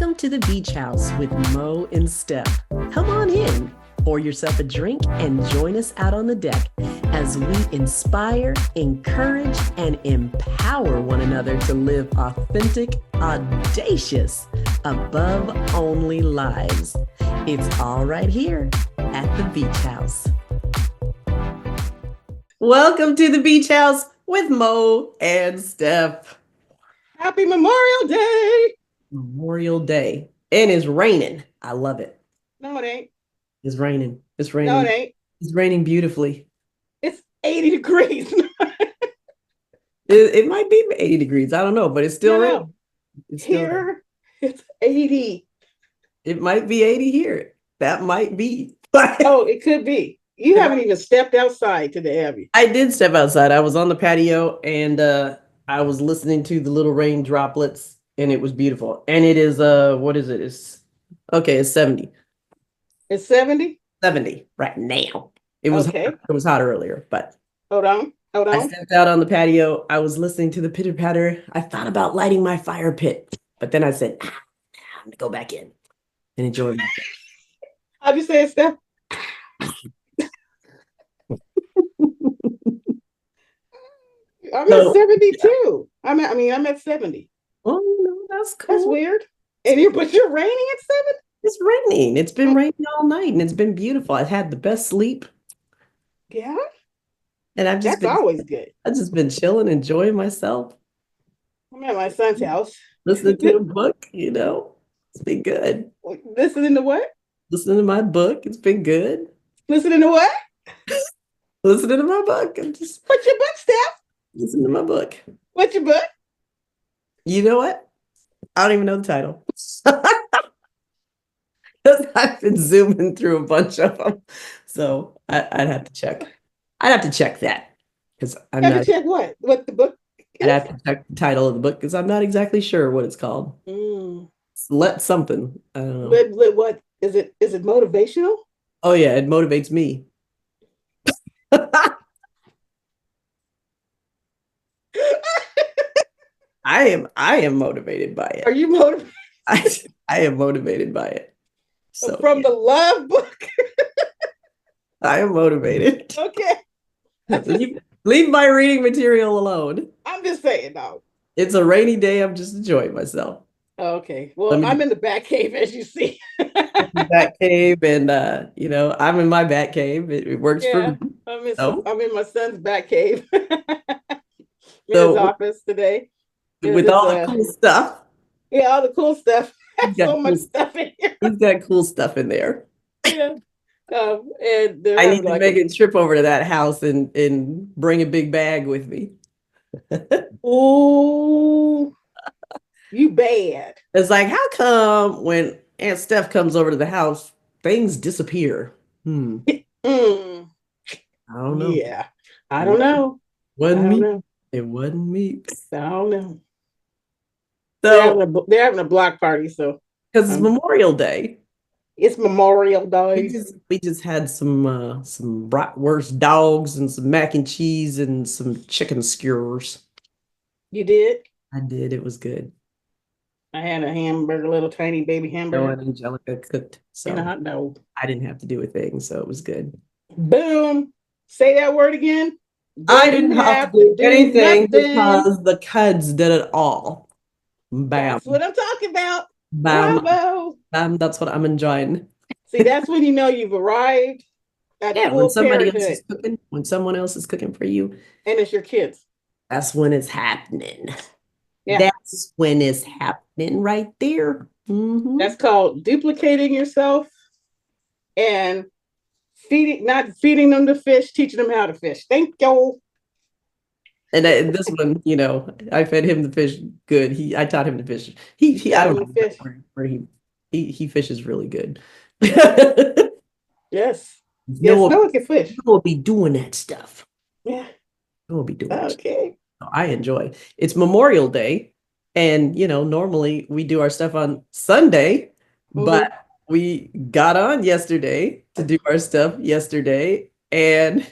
Welcome to the Beach House with Mo and Steph. Come on in, pour yourself a drink, and join us out on the deck as we inspire, encourage, and empower one another to live authentic, audacious, above only lives. It's all right here at the Beach House. Welcome to the Beach House with Mo and Steph. Happy Memorial Day. Memorial Day. And it's raining. I love it. No, it ain't. It's raining. It's No, raining. it ain't. It's raining beautifully. It's 80 degrees. It might be 80 degrees. I don't know, but it's still No, raining. It's still raining. here, it's 80. It might be 80 here. That might be. Oh, it could be. You haven't even stepped outside today, have you? I did step outside. I was on the patio and I was listening to the little rain droplets and it was beautiful. And it is what is it? It's 70. It's 70? 70 right now. It was Okay. It was hot earlier, but Hold on. I stepped out on the patio. I was listening to the pitter patter. I thought about lighting my fire pit, but then I said, I'm gonna go back in and enjoy myself. How'd you say it, Steph? I'm at 72. I'm at 70. Oh, no, that's cool. That's weird. But you're raining at 7? It's raining. It's been raining all night and it's been beautiful. I've had the best sleep. Yeah. And That's always good. I've just been chilling, enjoying myself. I'm at my son's house. Listening to a book, It's been good. Listening to what? Listening to my book. It's been good. Listening to what? Listening to my book. I'm just What's your book, Steph? listening to my book. What's your book? You know what? I don't even know the title. Because I've been zooming through a bunch of them. So I'd have to check. I'd have to check that. Because I'm Have not. to check what? What the book is? I'd have to check the title of the book because I'm not exactly sure what it's called. Let something. I don't know. What is it? Is it motivational? Oh yeah, it motivates me. I am motivated by it. Are you motivated? I am motivated by it. So From the love book? I am motivated. Okay. Leave my reading material alone. I'm just saying, no. It's a rainy day. I'm just enjoying myself. Okay. Well, I'm in the back cave, as you see. Bat cave, and I'm in my bat cave. It works for me. I'm in my son's back cave. In So, his office today. With all the cool stuff. Yeah, all the cool stuff. So much stuff in here. He's got cool stuff in there. Yeah. And I need to make a trip over to that house and bring a big bag with me. Oh, you bad. It's like, how come when Aunt Steph comes over to the house, things disappear? I don't know. Yeah, I don't know. Wasn't me. It wasn't me. I don't know. So they're having a block party, so because it's Memorial Day. It's Memorial Day. We just had some bratwurst dogs and some mac and cheese and some chicken skewers. You did? I did. It was good. I had a hamburger, little tiny baby hamburger. And Angelica cooked. So and a hot dog. I didn't have to do a thing, so it was good. Boom. Say that word again. I didn't have to do anything because the Cuds did it all. Bam. That's what I'm talking about. Bam. Bravo. Bam. That's what I'm enjoying. See, that's when you know you've arrived at when somebody parenthood. else is cooking, when someone else is cooking for you. And it's your kids. That's when it's happening. Yeah. That's when it's happening right there. Mm-hmm. That's called duplicating yourself and not feeding them the fish, teaching them how to fish. Thank you. And this one, I fed him the fish good. I taught him to fish. I don't know fish. where he fishes really good. Yes. No one can fish. We'll be doing that stuff. Yeah. We'll be doing it. Okay. I enjoy. It's Memorial Day. And, normally we do our stuff on Sunday, but we got on yesterday to do our stuff yesterday. And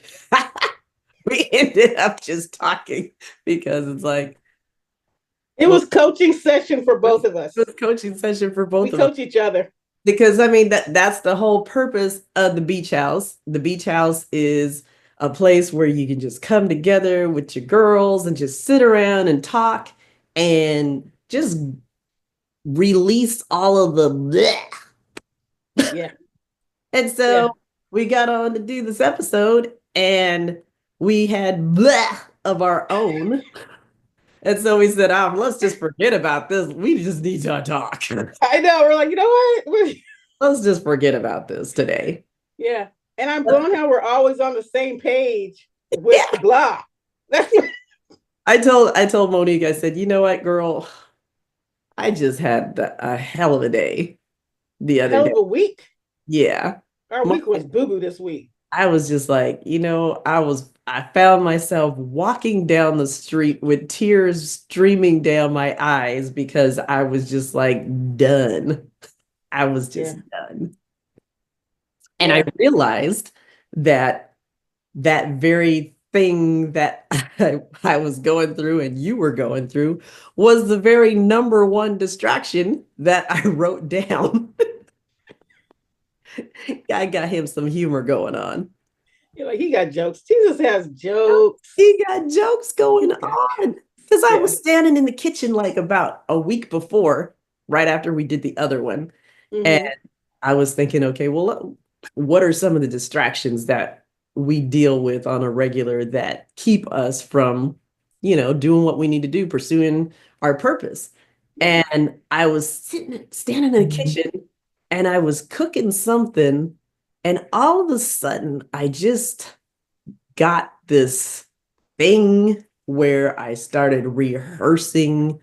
we ended up just talking because it's like, It was coaching session for both of us. It was coaching session for both We of us. coach each other. Because I mean that's the whole purpose of the beach house. The beach house is a place where you can just come together with your girls and just sit around and talk and just release all of the bleh. Yeah. And Yeah. so we got on to do this episode and we had bleh of our own. And so we said, let's just forget about this. We just need to talk. I know. We're like, you know what? Let's just forget about this today. Yeah. And I'm blown how we're always on the same page with Yeah. the blah. That's I told Monique, I said, you know what, girl, I just had a hell of a day the other hell day. of a week. Yeah. Our week was boo-boo this week. I was just like, I found myself walking down the street with tears streaming down my eyes because I was just like done. I was Yeah. just done. And I Yeah. realized that that very thing that I was going through and you were going through was the very number one distraction that I wrote down. I got him some humor going on. You're like, he got jokes. Jesus has jokes. He got jokes going on. Because I Yeah. was standing in the kitchen like about a week before, right after we did the other one. And Mm-hmm. I was thinking, okay, well, what are some of the distractions that we deal with on a regular that keep us from, doing what we need to do, pursuing our purpose? Yeah. And I was standing in the kitchen and I was cooking something. And all of a sudden, I just got this thing where I started rehearsing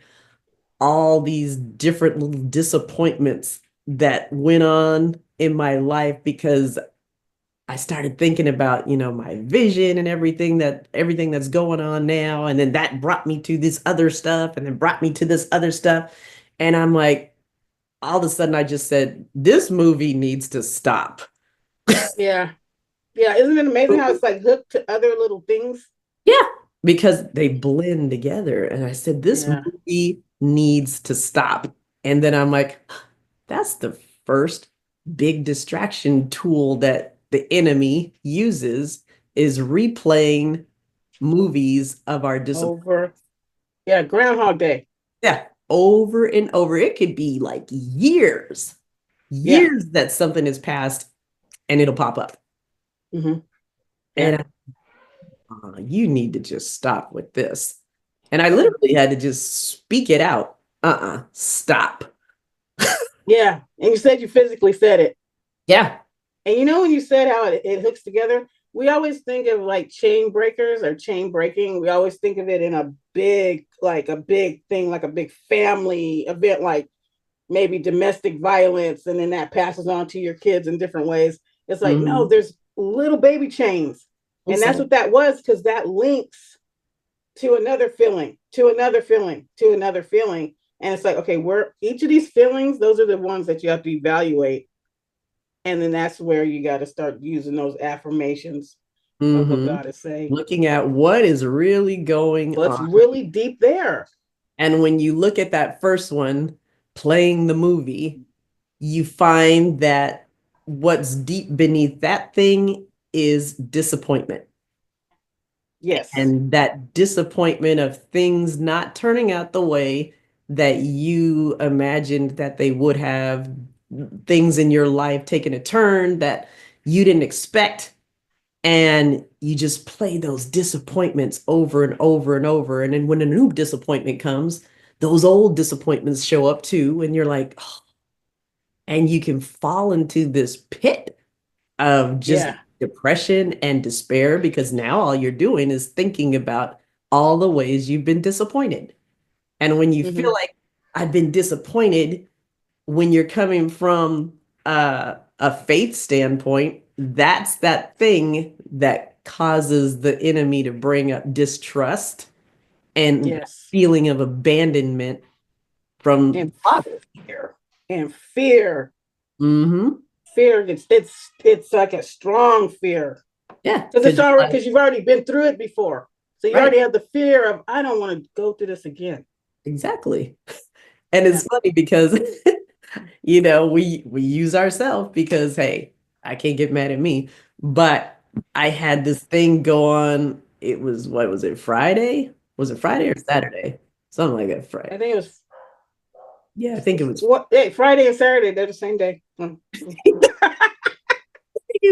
all these different little disappointments that went on in my life because I started thinking about, my vision and everything that's going on now. And then that brought me to this other stuff and then brought me to this other stuff. And I'm like, all of a sudden I just said, this movie needs to stop. Yeah. Yeah. Isn't it amazing how it's like hooked to other little things? Yeah, because they blend together. And I said, this Yeah. movie needs to stop. And then I'm like, that's the first big distraction tool that the enemy uses is replaying movies of our disappointment. Over. Yeah. Groundhog Day. Yeah, over and over. It could be like years, Yeah. years that something has passed and it'll pop up. Mm-hmm. Yeah. And you need to just stop with this. And I literally had to just speak it out. Stop. Yeah. And you said you physically said it. Yeah. And you know, when you said how it hooks together, we always think of like chain breakers or chain breaking. We always think of it in a big thing, like a big family event, like maybe domestic violence, and then that passes on to your kids in different ways. It's like, no, there's little baby chains. And that's what that was, because that links to another feeling, to another feeling, to another feeling. And it's like, okay, where each of these feelings, those are the ones that you have to evaluate. And then that's where you got to start using those affirmations of what God is saying. Looking at what is really going What's on. really deep there. And when you look at that first one, playing the movie, you find that what's deep beneath that thing is disappointment. Yes. And that disappointment of things not turning out the way that you imagined that they would have, things in your life taking a turn that you didn't expect. And you just play those disappointments over and over and over. And then when a new disappointment comes, those old disappointments show up too. And you're like, oh. And you can fall into this pit of just depression and despair because now all you're doing is thinking about all the ways you've been disappointed. And when you feel like I've been disappointed, when you're coming from a faith standpoint, that's that thing that causes the enemy to bring up distrust and feeling of abandonment from and fear and fear. Mm-hmm. Fear. It's like a strong fear. Yeah, because you've already been through it before, so you already have the fear of I don't want to go through this again. exactly. And Yeah. it's funny because we use ourselves because hey, I can't get mad at me. But I had this thing go on. It was what was it, Friday? Was it Friday or Saturday? Something like that. I Friday. think it was Yeah, I think it was what hey, Friday and Saturday, they're the same day. it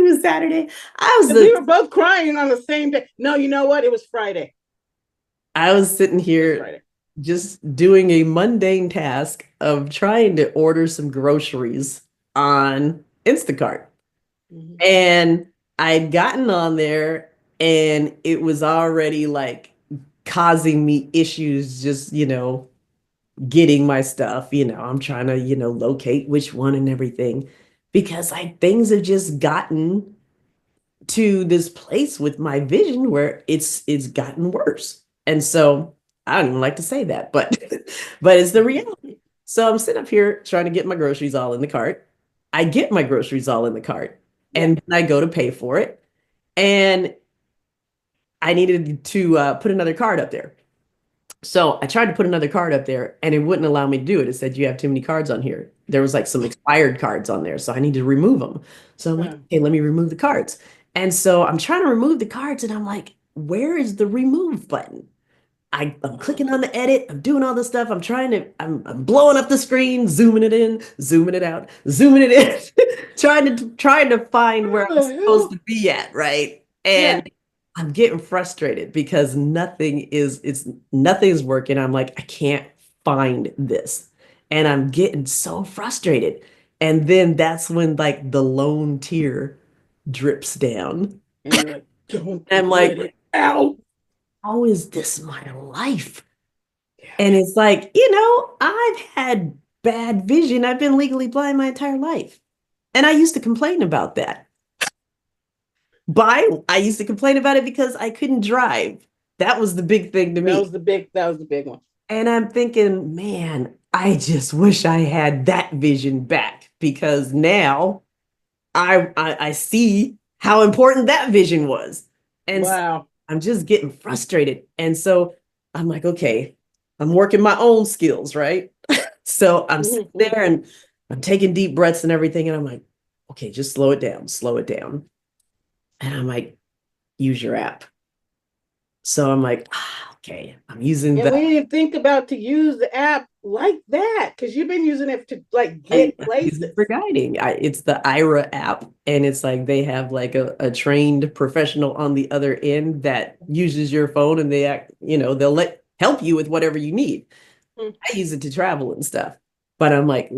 was Saturday. I was Because we the were both crying on the same day. No, you know what? It was Friday. I was sitting It was here Friday. just doing a mundane task of trying to order some groceries on Instacart. Mhm. And I'd gotten on there and it was already like causing me issues just, getting my stuff. I'm trying to, locate which one and everything because things have just gotten to this place with my vision where it's gotten worse. And so I don't even like to say that, but but it's the reality. So I'm sitting up here trying to get my groceries all in the cart. I get my groceries all in the cart Yeah. and then I go to pay for it. And I needed to put another card up there. So I tried to put another card up there and it wouldn't allow me to do it. It said you have too many cards on here. There was like some expired cards on there. So I need to remove them. So I'm like, Uh, okay, let me remove the cards. And so I'm trying to remove the cards and I'm like, where is the remove button? I'm clicking on the edit. I'm doing all this stuff. I'm blowing up the screen, zooming it in, zooming it out, zooming it in, trying to find where I'm what the supposed hell? to be at, right? Yeah. And I'm getting frustrated because nothing's working. I'm like, I can't find this. And I'm getting so frustrated. And then that's when like the lone tear drips down. And you're like, don't And I'm let like, it out. how is this my life? Yeah. And it's like, I've had bad vision. I've been legally blind my entire life. And I used to complain about that. I used to complain about it because I couldn't drive. That was the big thing to me. That was the big one. And I'm thinking, man, I just wish I had that vision back because now I see how important that vision was. And so Wow. I'm just getting frustrated. And so I'm like, okay, I'm working my own skills, right? So I'm sitting there and I'm taking deep breaths and everything. And I'm like, okay, just slow it down, slow it down. And I'm like, use your app. So I'm like, okay, I'm using And the we didn't think about to use the app like that because you've been using it to like I get use it places. for guiding. It's the IRA app, and it's like they have like a trained professional on the other end that uses your phone, and they'll help you with whatever you need. Mm. I use it to travel and stuff, but I'm like,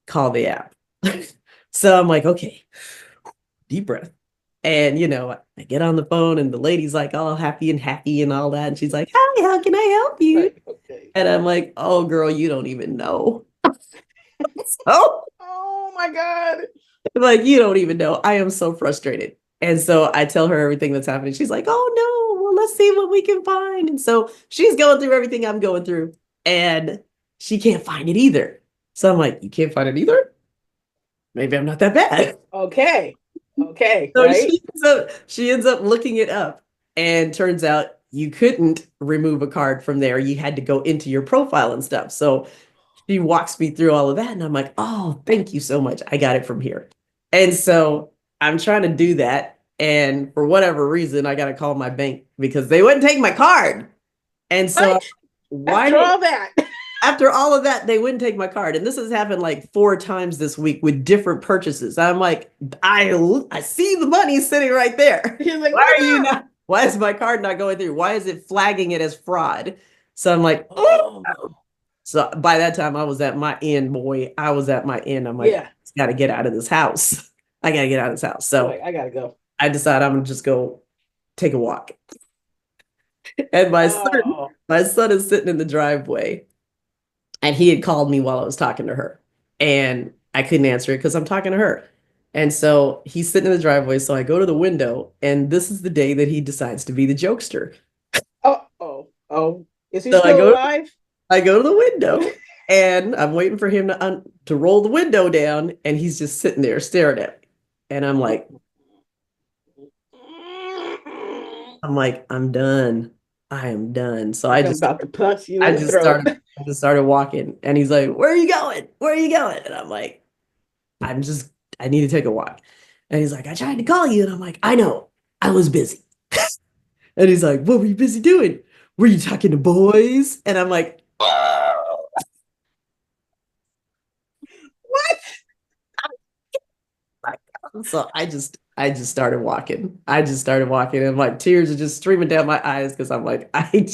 call the app. So I'm like, okay, deep breath. And I get on the phone and the lady's like all happy and all that. And she's like, hi, how can I help you? Like, okay. And I'm like, oh girl, you don't even know. So Oh my God. like, you don't even know. I am so frustrated. And so I tell her everything that's happening. She's like, oh no, well, let's see what we can find. And so she's going through everything I'm going through, and she can't find it either. So I'm like, you can't find it either? Maybe I'm not that bad. Okay. Okay. So Right. she ends up looking it up, and turns out you couldn't remove a card from there. You had to go into your profile and stuff. So she walks me through all of that, and I'm like, oh, thank you so much. I got it from here. And so I'm trying to do that. And for whatever reason, I got to call my bank because they wouldn't take my card. And so What? After why, all that. after all of that, they wouldn't take my card. And this has happened like 4 times this week with different purchases. I'm like, I see the money sitting right there. He's like, Why are what's you up? not? Why is my card not going through? Why is it flagging it as fraud? So I'm like, oh. Oh, So by that time, I was at my end, boy. I was at my end. I'm like, I yeah. got to get out of this house. I got to get out of this house. You're So like, I gotta go. I decided I'm gonna just go take a walk. And Oh, my son is sitting in the driveway, and he had called me while I was talking to her, and I couldn't answer it because I'm talking to her. And so he's sitting in the driveway. So I go to the window, and this is the day that he decides to be the jokester. oh. Is he So still alive? I go to the window and I'm waiting for him to roll the window down, and he's just sitting there staring at me. And I'm like, I'm done. I am done. So Like I'm about to punch you I in the just throat. started I just started walking and he's like, "Where are you going? Where are you going?" And I'm like, I'm just I need to take a walk. And he's like, "I tried to call you." And I'm like, "I know. I was busy." And he's like, "What were you busy doing? Were you talking to boys?" And I'm like, "Oh." What? So I just started walking. I just started walking and like tears are just streaming down my eyes because I'm like, I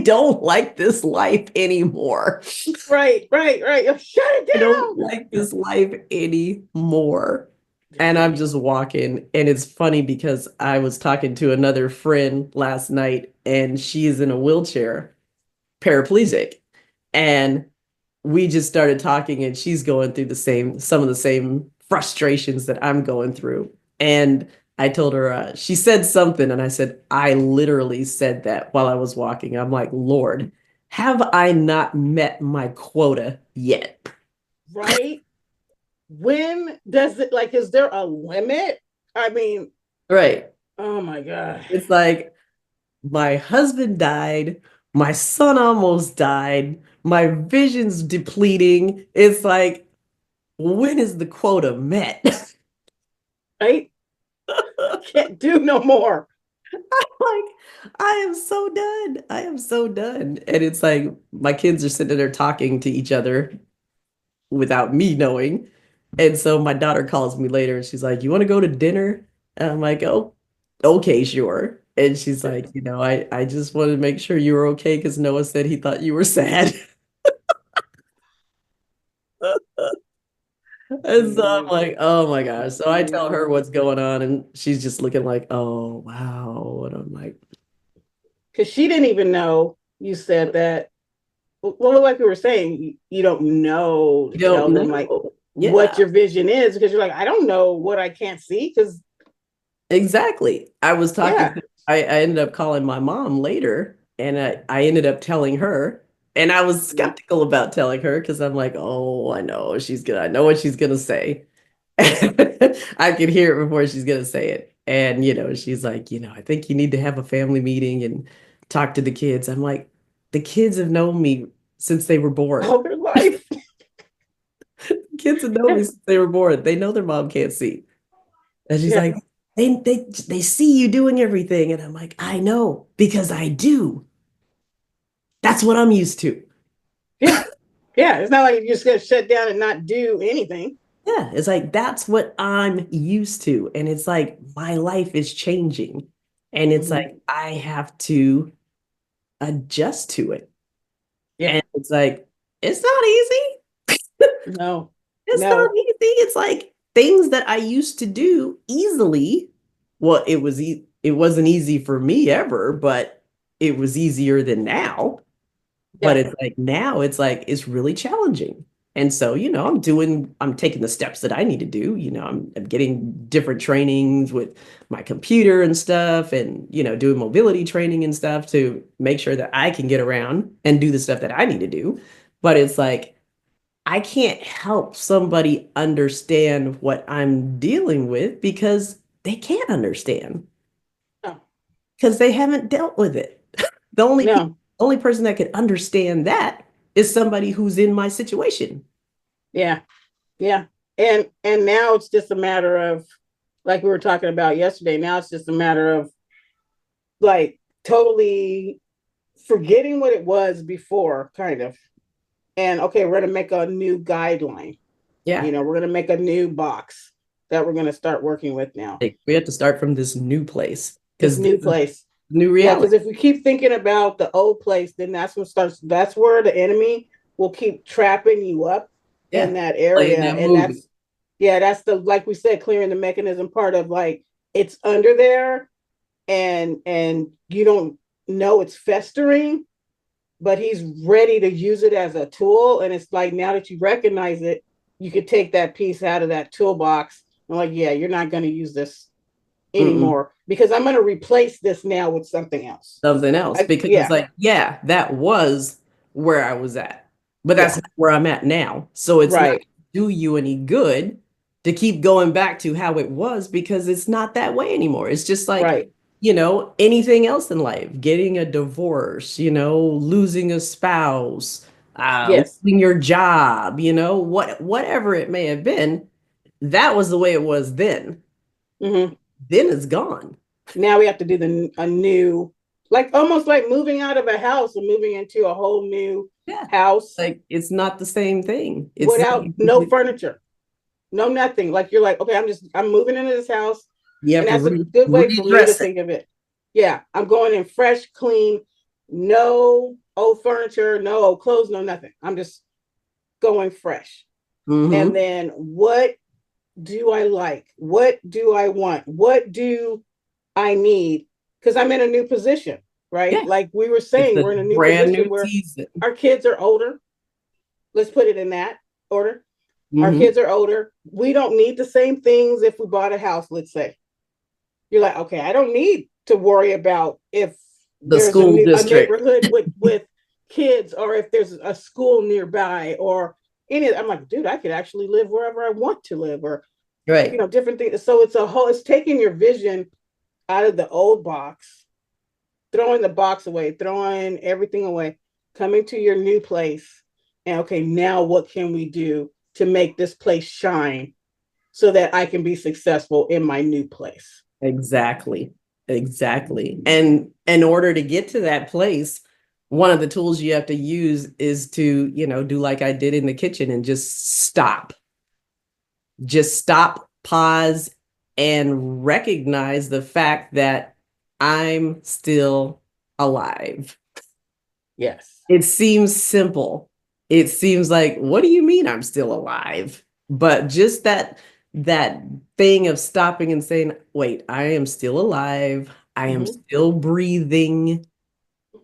don't like this life anymore. Right. Shut it I don't down. like this life anymore. And Yeah. I'm just walking. And it's funny because I was talking to another friend last night and she is in a wheelchair, paraplegic. And we just started talking and she's going through some of the same frustrations that I'm going through. And I told her, she said something, and I said, I literally said that while I was walking. I'm like, Lord, have I not met my quota yet? Right. When does it like? Is there a limit? I mean, Right. oh my god. It's like my husband died, my son almost died, my vision's depleting. It's like, when is the quota met? Right. Can't do no more. Like, I am so done. I am so done. And it's like my kids are sitting there talking to each other without me knowing. And so my daughter calls me later and she's like, "You want to go to dinner?" And I'm like, "Oh, okay, sure." And she's like, "I just wanted to make sure you were okay because Noah said he thought you were sad." And so I'm like, "Oh my gosh." So I tell her what's going on and she's just looking like, "Oh, wow." And I'm like, Because she didn't even know you said that. Well, like we were saying, you don't know to "You don't tell them like know." what Yeah. your vision is because you're like, I don't know what I can't see because Exactly. I was talking yeah. to, I ended up calling my mom later and I ended up telling her. And I was skeptical about telling her because I'm like, oh, I know what she's gonna say. I could hear it before she's gonna say it. And she's like, I think you need to have a family meeting and talk to the kids. I'm like, the kids have known me since they were born. All their life. Kids have known me since they were born. They know their mom can't see. And she's Yeah. like, they see you doing everything. And I'm like, I know, because I do. That's what I'm used to. Yeah. Yeah. It's not like you're just gonna shut down and not do anything. Yeah, it's like that's what I'm used to. And it's like my life is changing. And it's Mm-hmm. like I have to adjust to it. Yeah. And it's like, it's not easy. No. It's not No. easy. It's like things that I used to do easily. Well, it wasn't easy for me ever, but it was easier than now. But Yeah. it's like now it's like it's really challenging. And so, I'm taking the steps that I need to do. I'm getting different trainings with my computer and stuff and, doing mobility training and stuff to make sure that I can get around and do the stuff that I need to do. But it's like I can't help somebody understand what I'm dealing with because they can't understand No. because they haven't dealt with it. The No. only person that could understand that is somebody who's in my situation. Yeah. Yeah. And now it's just a matter of like we were talking about yesterday. Now it's just a matter of like totally forgetting what it was before, kind of. And okay, we're gonna make a new guideline. Yeah. We're gonna make a new box that we're gonna start working with now. Like, we have to start from this new place This because this new is place. new Yeah, because reality. if we keep thinking about the old place, then that's where the enemy will keep trapping you up in Yeah. that Playing area. that And movie. that's the like we said, clearing the mechanism part of like it's under there and you don't know it's festering, but he's ready to use it as a tool. And it's like now that you recognize it, you could take that piece out of that toolbox and like, yeah, you're not going to use this Mm-mm. anymore because I'm going to replace this now with something else. Something else because it's Yeah, like, yeah, that was where I was at, but that's yeah, not where I'm at now. So it's not right, do you any good to keep going back to how it was because it's not that way anymore. It's just like right. anything else in life, getting a divorce, losing a spouse, Yes. losing your job, whatever it may have been, that was the way it was then. Hmm. Then it's gone. Now we have to do a new, like almost like moving out of a house and moving into a whole new Yeah. house Like it's not the same thing. It's without something no completely, furniture, no nothing. Like you're like, okay, I'm moving into this house, you have and to that's a good way for me to redress it. think of it. Yeah, I'm going in fresh, clean, no old furniture, no old clothes, no nothing. I'm just going fresh. And Hmm. then what do I like? What do I want? What do I need? Because I'm in a new position, right? Yeah. Like we were It's saying, a we're in a new brand position new where season. our kids are older. Let's put it in that order. Our Hmm. kids are older. We don't need the same things if we bought a house, let's say. You're like, okay, I don't need to worry about if The there's school a district. neighborhood with kids or if there's a school nearby or any. I'm like, dude, I could actually live wherever I want to live, or Right. different things. So it's taking your vision out of the old box, throwing the box away, throwing everything away, coming to your new place. And okay, now what can we do to make this place shine so that I can be successful in my new place? Exactly. Exactly. And in order to get to that place, one of the tools you have to use is to, do like I did in the kitchen and just stop. Just stop, pause, and recognize the fact that I'm still alive. Yes. It seems simple. It seems like, what do you mean I'm still alive? But just that thing of stopping and saying, wait, I am still alive. I am Mm-hmm. still breathing.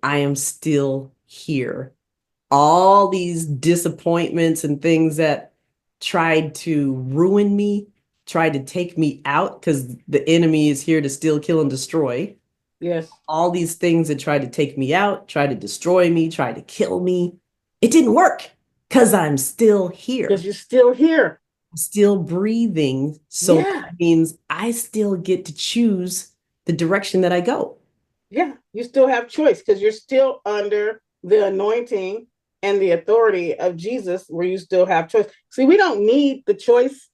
I am still here. All these disappointments and things that tried to ruin me, tried to take me out because the enemy is here to steal, kill, and destroy. Yes. All these things that tried to take me out, tried to destroy me, tried to kill me. It didn't work because I'm still Because here, you're still here. still breathing. So Yeah. that means I still get to choose the direction that I go. Yeah. You still have choice because you're still under the anointing and the authority of Jesus, where you still have choice. See, we don't need the choice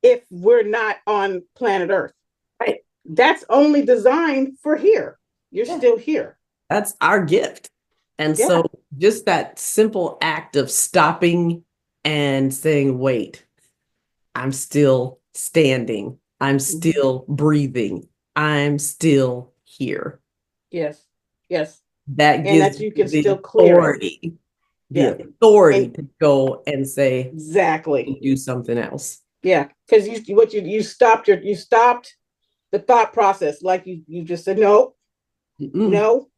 if we're not on planet Earth. Right. That's only designed for here. You're Yeah. still here. That's our gift. And so Yeah. just that simple act of stopping and saying, wait, I'm still standing. I'm Mm-hmm. still breathing. I'm still here. Yes. Yes. That And gives that me you can the still clear it. authority, the Yeah. authority And to go and say, exactly. do something else. Yeah. Because you stopped the thought process. Like you just said, no, Mm-mm. no,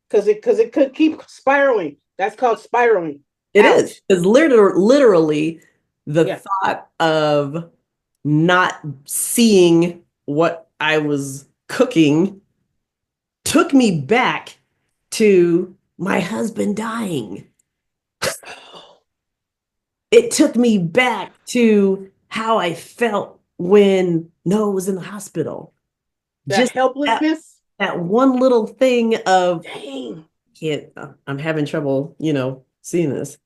because it could keep spiraling. That's called spiraling It out. is. It's literally the Yeah. thought of not seeing what I was cooking took me back to my husband dying. It took me back to how I felt when Noah was in the hospital. That Just that, helplessness. that one little thing of, Dang. can't, I'm having trouble, seeing this,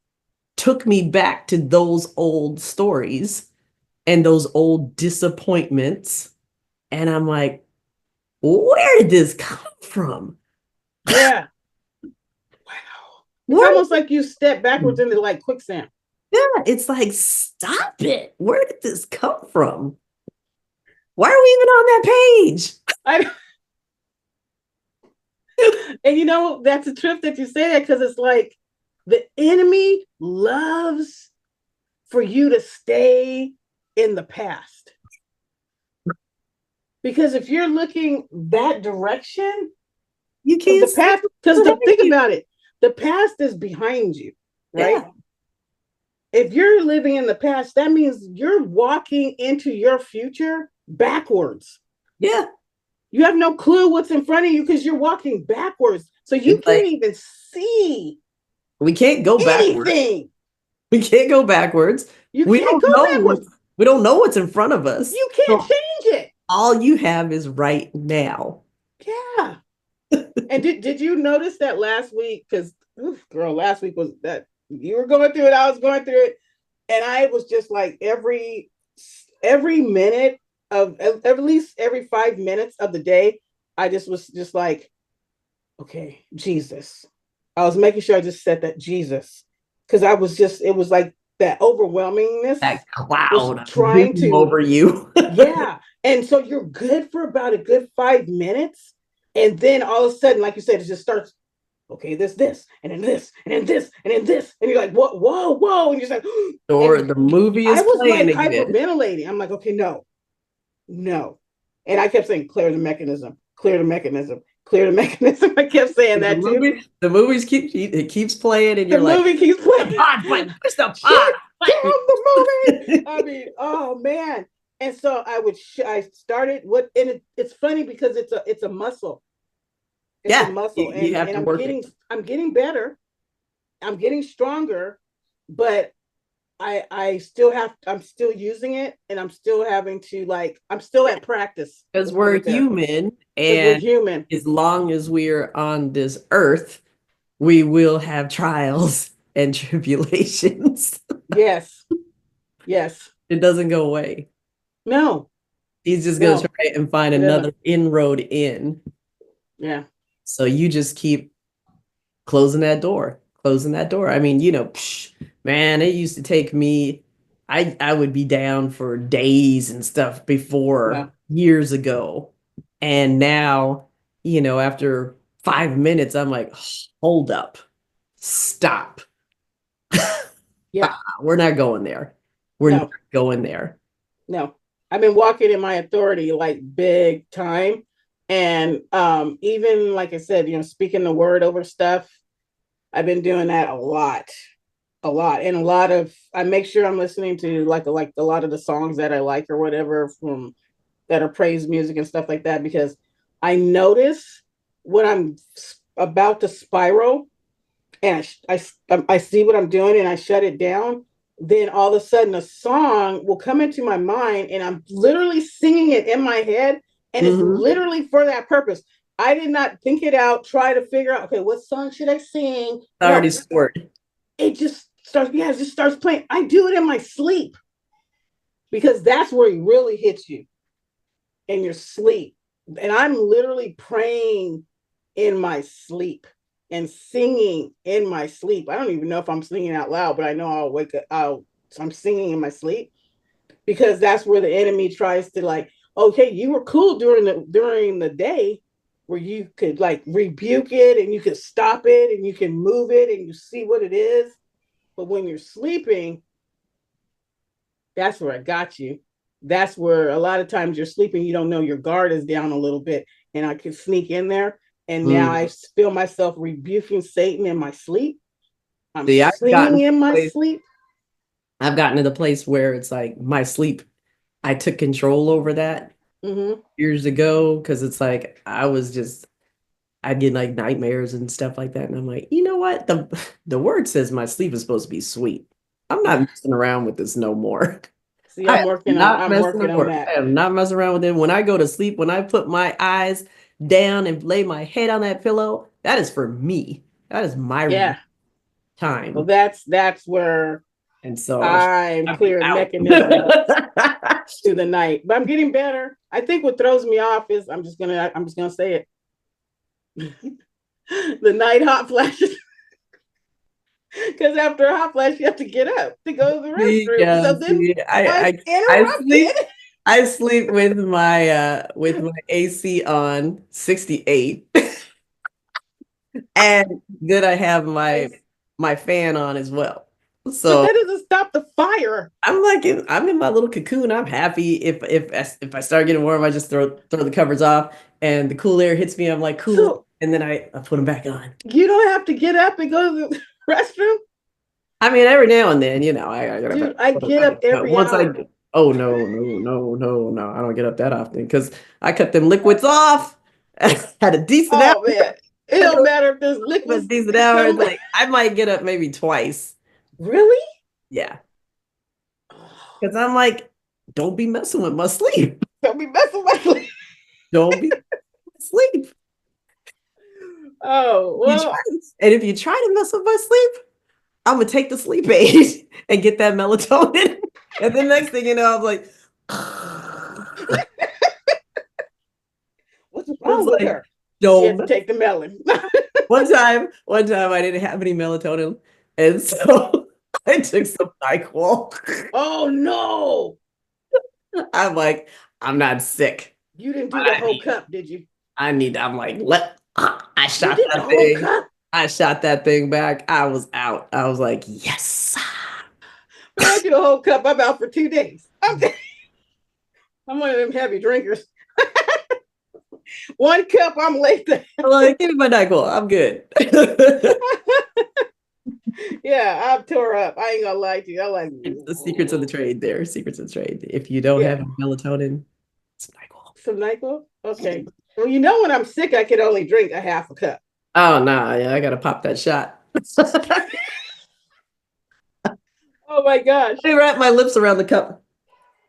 took me back to those old stories and those old disappointments. And I'm like, where did this come from? Yeah. Wow. It's Where almost like you step backwards did, into like quicksand. yeah, it's like, stop it. Where did this come from? Why are we even on that page? I, and that's a trip that you say that because it's like the enemy loves for you to stay in the past. Because if you're looking that direction, You because can't see what's ahead the of think you. about it, the past is behind you, right? Yeah, If you're living in the past, that means you're walking into your future backwards. yeah. You have no clue what's in front of you because you're walking backwards. So you It's can't like even see we can't go backwards. anything. We can't go backwards. You We can't don't go know. backwards. We don't know what's in front of us. You can't So change it. all you have is right now. Yeah. Yeah. And did you notice that last week? Because girl, last week was that you were going through it, I was going through it, and I was just like every minute of at least every 5 minutes of the day, I just was just like, okay, Jesus. I was making sure I just said that Jesus, because I was just it was like that overwhelmingness That was cloud trying looming to, over you. yeah. And so you're good for about a good 5 minutes. And then all of a sudden, like you said, it just starts, okay, this, and then this, and then this, and then this. And you're like, what, whoa, whoa. And you're just like, Or and the movie I is was playing like again. hyperventilating. I'm like, okay, no, no. And I kept saying, clear the mechanism, clear the mechanism, clear the mechanism. I kept saying The that too. movie, the movies it keeps playing, and The you're like, movie keeps the playing. pod button, push the pod Shut down the movie. button. I mean, oh man. And so I started what, and it's funny because it's a muscle. It's a Yeah, muscle, you have and to work it. I'm getting better. I'm getting stronger, but I still have I'm still using it, and I'm still having to, like, I'm still at practice. Because Let's put we're it there. human, Because we're and human. as long as we're on this earth, we will have trials and tribulations. Yes. Yes. It doesn't go away. No. He's just going to No. try and find It another doesn't. inroad in. Yeah. So you just keep closing that door, closing that door. I mean, man, it used to take me, I would be down for days and stuff before Well, years ago. And now, after 5 minutes, I'm like, hold up, stop. yeah. We're not going there. We're not No. going there. No. I've been walking in my authority like big time. And even like I said, speaking the word over stuff, I've been doing that a lot. A lot. And a lot of I make sure I'm listening to like a lot of the songs that I like or whatever from that are praise music and stuff like that, because I notice when I'm about to spiral, and I see what I'm doing and I shut it down, then all of a sudden a song will come into my mind and I'm literally singing it in my head, and it's Mm-hmm. literally for that purpose. I did not think it out, try to figure out, okay, what song should I sing? Already No, scored. it just starts, yeah, it just starts playing. I do it in my sleep because that's where it really hits you, in your sleep. And I'm literally praying in my sleep and singing in my sleep. I don't even know if I'm singing out loud, but I know I'll wake up. I'm singing in my sleep, because that's where the enemy tries to, like, okay, you were cool during the day where you could like rebuke it and you could stop it and you can move it and you see what it is. But when you're sleeping, that's where I got you. That's where a lot of times you're sleeping, you don't know your guard is down a little bit, and I could sneak in there. And now Mm. I feel myself rebuking Satan in my sleep. I'm See, singing in my sleep. I've gotten to the place where it's like my sleep, I took control over that Mm-hmm. years ago, because it's like I'd get like nightmares and stuff like that. And I'm like, you know what? The word says my sleep is supposed to be sweet. I'm not Yeah. messing around with this no more. See, I am not I'm messing working on around. that. I am not messing around with it. When I go to sleep, when I put my eyes down and lay my head on that pillow, that is for me. That is my Yeah. Well, time. that's where And so I'm I've been clearing out. mechanism to the night. But I'm getting better. I think what throws me off is I'm just gonna say it. The night hot flashes. Because after a hot flash, you have to get up to go to the restroom. Yeah, So then see, I'm I sleep interrupted. I sleep with my AC on 68, and then I have I, my fan on as well. but So that doesn't stop the fire. I'm in my little cocoon. I'm happy. If I start getting warm, I just throw the covers off, and the cool air hits me. I'm like, cool, So and then I put them back on. you don't have to get up and go to the restroom. I mean, every now and then, I get up. Dude, I get up every Once I, hour. oh no, no, no, no, no, I don't get up that often because I cut them liquids off. Had a decent hour. Oh man. It don't matter if there's A liquids decent hour. coming. Like I might get up maybe twice. Really? Yeah, because I'm like, don't be messing with my sleep. Don't be messing with me. Don't be sleep. Oh, You try well, and if you try to mess with my sleep, I'm gonna take the sleep aid and get that melatonin. And the next thing you know, I'm like, what's it's wrong with like her? She had to dome. take the melon. One time I didn't have any melatonin, and so I took some NyQuil. Oh no. I'm like, I'm not sick, You didn't but do the whole cup, did you? I'm like, let I You shot did the that whole thing. cup? I shot that thing back. I was out. I was like, yes. Man, I do the whole cup. I'm out for 2 days. I'm one of them heavy drinkers. One cup, I'm late. I'm like, give me my NyQuil. I'm good. Yeah, I'm tore up. I ain't gonna lie to you. I'm like, The secrets of the trade there. Secrets of the trade. If you don't yeah, have melatonin, it's NyQuil. some NyQuil. Okay. Well, when I'm sick, I can only drink a half a cup. Oh no, yeah, I gotta pop that shot. Oh my gosh. I wrap my lips around the cup.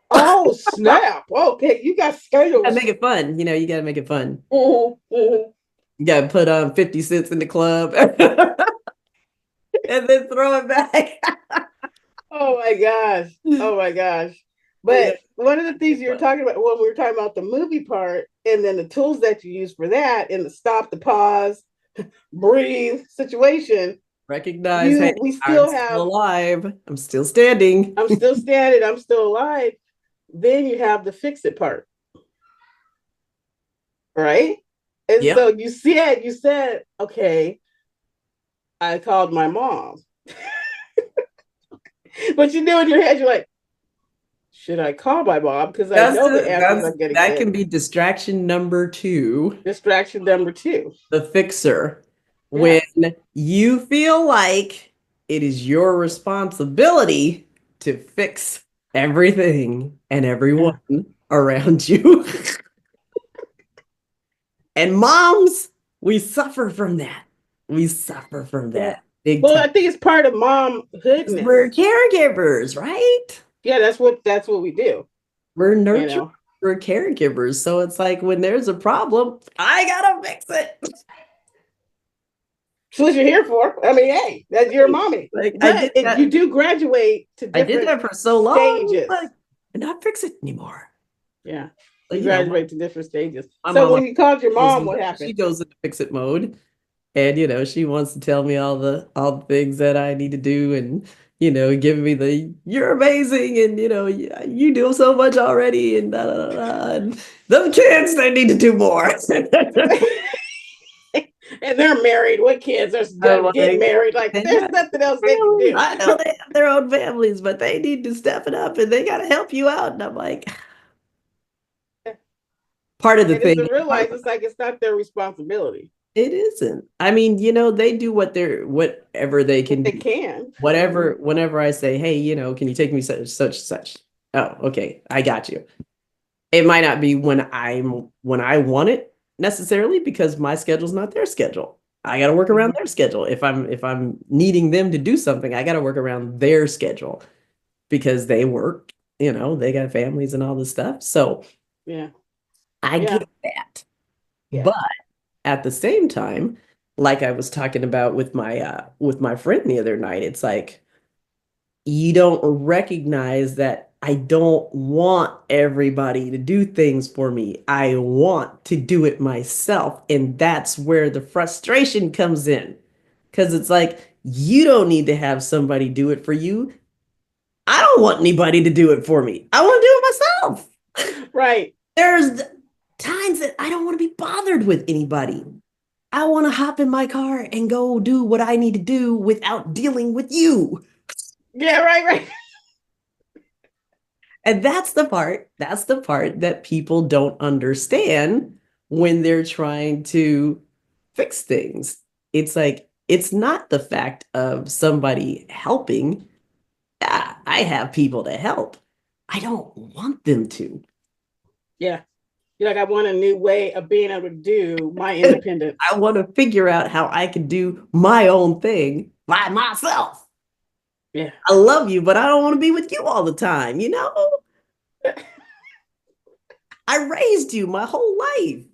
Oh snap. Okay, you got I schedules. make it fun. You gotta make it fun. Mhm. You gotta put 50 cents in the club and then throw it back. Oh my gosh. Oh my gosh. Yeah, But one of the things you were talking about when we were talking about the movie part, and then the tools that you use for that, and the stop, the pause, breathe situation, recognize, hey, we I'm still still have, alive. I'm still standing. I'm still standing, I'm still alive. Then you have the fix it part, right? And Yep. so you said, okay, I called my mom. But you knew in your head, you're like, should I call my mom? Because I know the answers I'm gonna That get. can be distraction number two, Distraction number two. the fixer. Yeah. When you feel like it is your responsibility to fix everything and Yeah. everyone around you. And moms, we suffer from that. We suffer from Yeah. that big Well, time. I think it's part of Because we're momhoodness. caregivers, right? Yeah, that's what we do, We're you nurturers, know. we're caregivers. So it's like when there's a problem, I gotta fix it. That's what you're here for. I mean, hey, that's your mommy. Like But you do graduate to I did different that for so long, stages. like and not fix it anymore. Yeah. Like, You graduate to different stages. my So mom when you called your goes mom, in, what she happened? goes into fix it mode. And she wants to tell me all the things that I need to do, and giving me the "you're amazing," and you do so much already, and da, da, da, da. And them kids, they need to do more. And they're married with kids. They're I'm done getting like, married. Like they there's got nothing else they can do. I know they have their own families, but they need to step it up, and they got to help you out. And I'm like, part of the And it's thing, to realize it's like it's not their responsibility. it isn't. I mean, they do whatever they What can they do. can. Whatever, whenever I say, hey, can you take me such such? Oh, okay, I got you. It might not be when I want it necessarily because my schedule's not their schedule. I got to work around Mhm. their schedule. If I'm needing them to do something, I got to work around their schedule because they work, they got families and all this stuff. So Yeah. I Yeah. get that. Yeah. But at the same time, like I was talking about with my friend the other night, it's like you don't recognize that I don't want everybody to do things for me. I want to do it myself. And that's where the frustration comes in. Because it's like, you don't need to have somebody do it for you. I don't want anybody to do it for me. I want to do it myself. Right. There's times that I don't want to be bothered with anybody. I want to hop in my car and go do what I need to do without dealing with you. Yeah, right, right. And that's the part that people don't understand when they're trying to fix things. It's like, it's not the fact of somebody helping. Yeah, I have people to help. I don't want them to. Yeah. You're like, I want a new way of being able to do my independence. I want to figure out how I can do my own thing by myself. Yeah. I love you, but I don't want to be with you all the time. I raised you my whole life.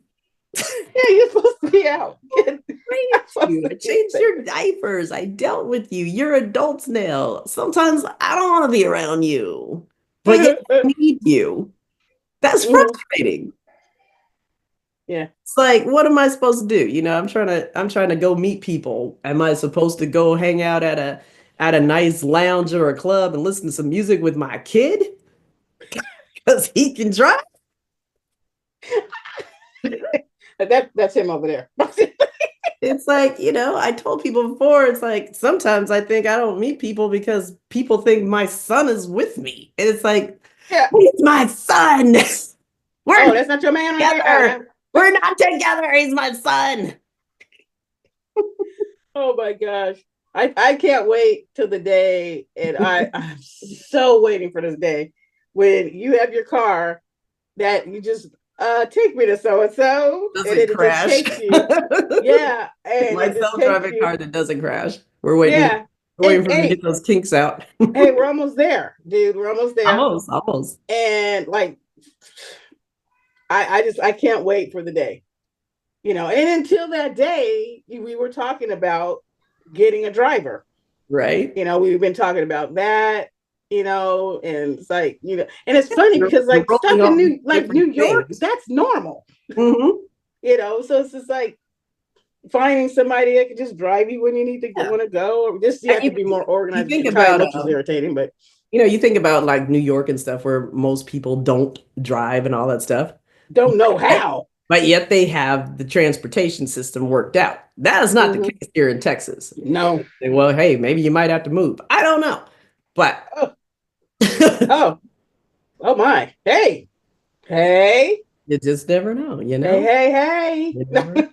Yeah, you're supposed to be out. Raised you. I changed your diapers. I dealt with you. You're adults now. Sometimes I don't want to be around you, but yet I need you. That's Mhm. frustrating. Yeah. It's like, what am I supposed to do? I'm trying to go meet people. Am I supposed to go hang out at a nice lounge or a club and listen to some music with my kid? Because he can drive? That's him over there. It's like, I told people before, it's like sometimes I think I don't meet people because people think my son is with me. And it's like, Yeah. he's my son. We're Oh, not that's not your man right together. there. We're not together. He's my son. Oh my gosh. I can't wait till the day, and I'm so waiting for this day when you have your car that you just take me to so and so, and Doesn't it just crash. takes you. Yeah, and My it just takes self-driving you. car that doesn't crash. We're waiting. Yeah. We're And waiting for them to get hey, those kinks out. hey, we're almost there, dude. We're almost there. Almost, almost. And like I can't wait for the day. And until that day, we were talking about getting a driver. Right? We've been talking about that, and it's like, and it's funny because You're like rolling stuff in all these New different York, things. that's normal, Hmm. so it's just like finding somebody that can just drive you when you need to Yeah. want to go, or just you And have to be more you organized with think your time, about which is irritating, but you think about like New York and stuff where most people don't drive and all that stuff. don't know how. But yet they have the transportation system worked out. That is not the Mm-hmm. case here in Texas. No. Well, hey, maybe you might have to move. I don't know. But Oh, oh, oh my. Hey, hey, you just never know, you hey, know? hey, You hey. never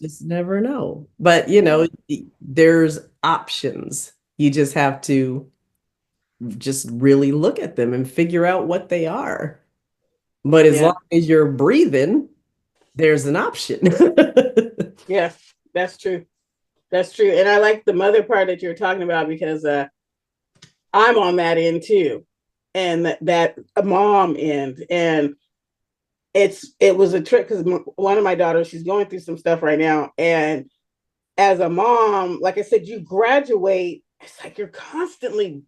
just never know. But Yeah, there's options. You just have to just really look at them and figure out what they are. But as long yeah, as you're breathing, there's an option. yeah, that's true. That's true. And I like the mother part that you're talking about because I'm on that end too. And that mom end. And it was a trick because one of my daughters, she's going through some stuff right now. And as a mom, like I said, you graduate. It's like you're constantly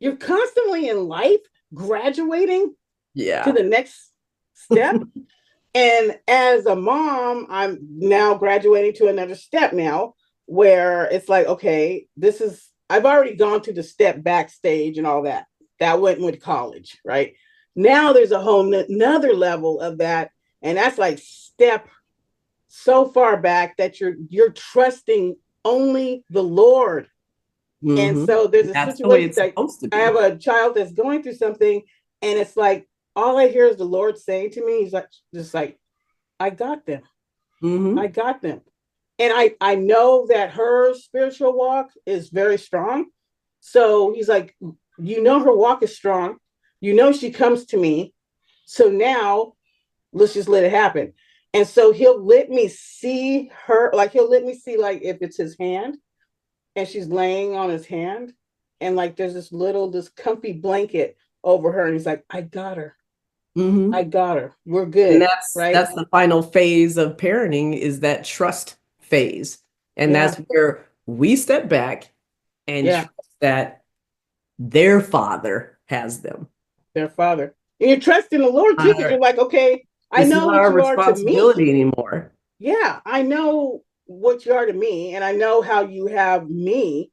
in life graduating to Yeah. the next step. And as a mom, I'm now graduating to another step now where it's like, okay, I've already gone to the step backstage and all that. That went with college, right? Now there's a whole another level of that. And that's like step so far back that you're trusting only the Lord. And Hmm. so there's a That's the way situation it's that supposed to I have be. a child that's going through something, and it's like all I hear is the Lord saying to me, He's like, just like, I got them. I Hmm. got them. And I know that her spiritual walk is very strong. So he's like, her walk is strong. She comes to me. So now let's just let it happen. And so he'll let me see her, like he'll let me see like if it's his hand and she's laying on his hand and like there's this comfy blanket over her and he's like, I got her. I Hmm. got her. We're And good. that's Right. that's the final phase of parenting is that trust phase. And Yeah. that's where we step back and Yeah. trust that their father has them. Their father. And you trust in the Lord too, because you're like, okay, I It's know not what our you are to responsibility me. anymore. Yeah, I know what you are to me, and I know how you have me.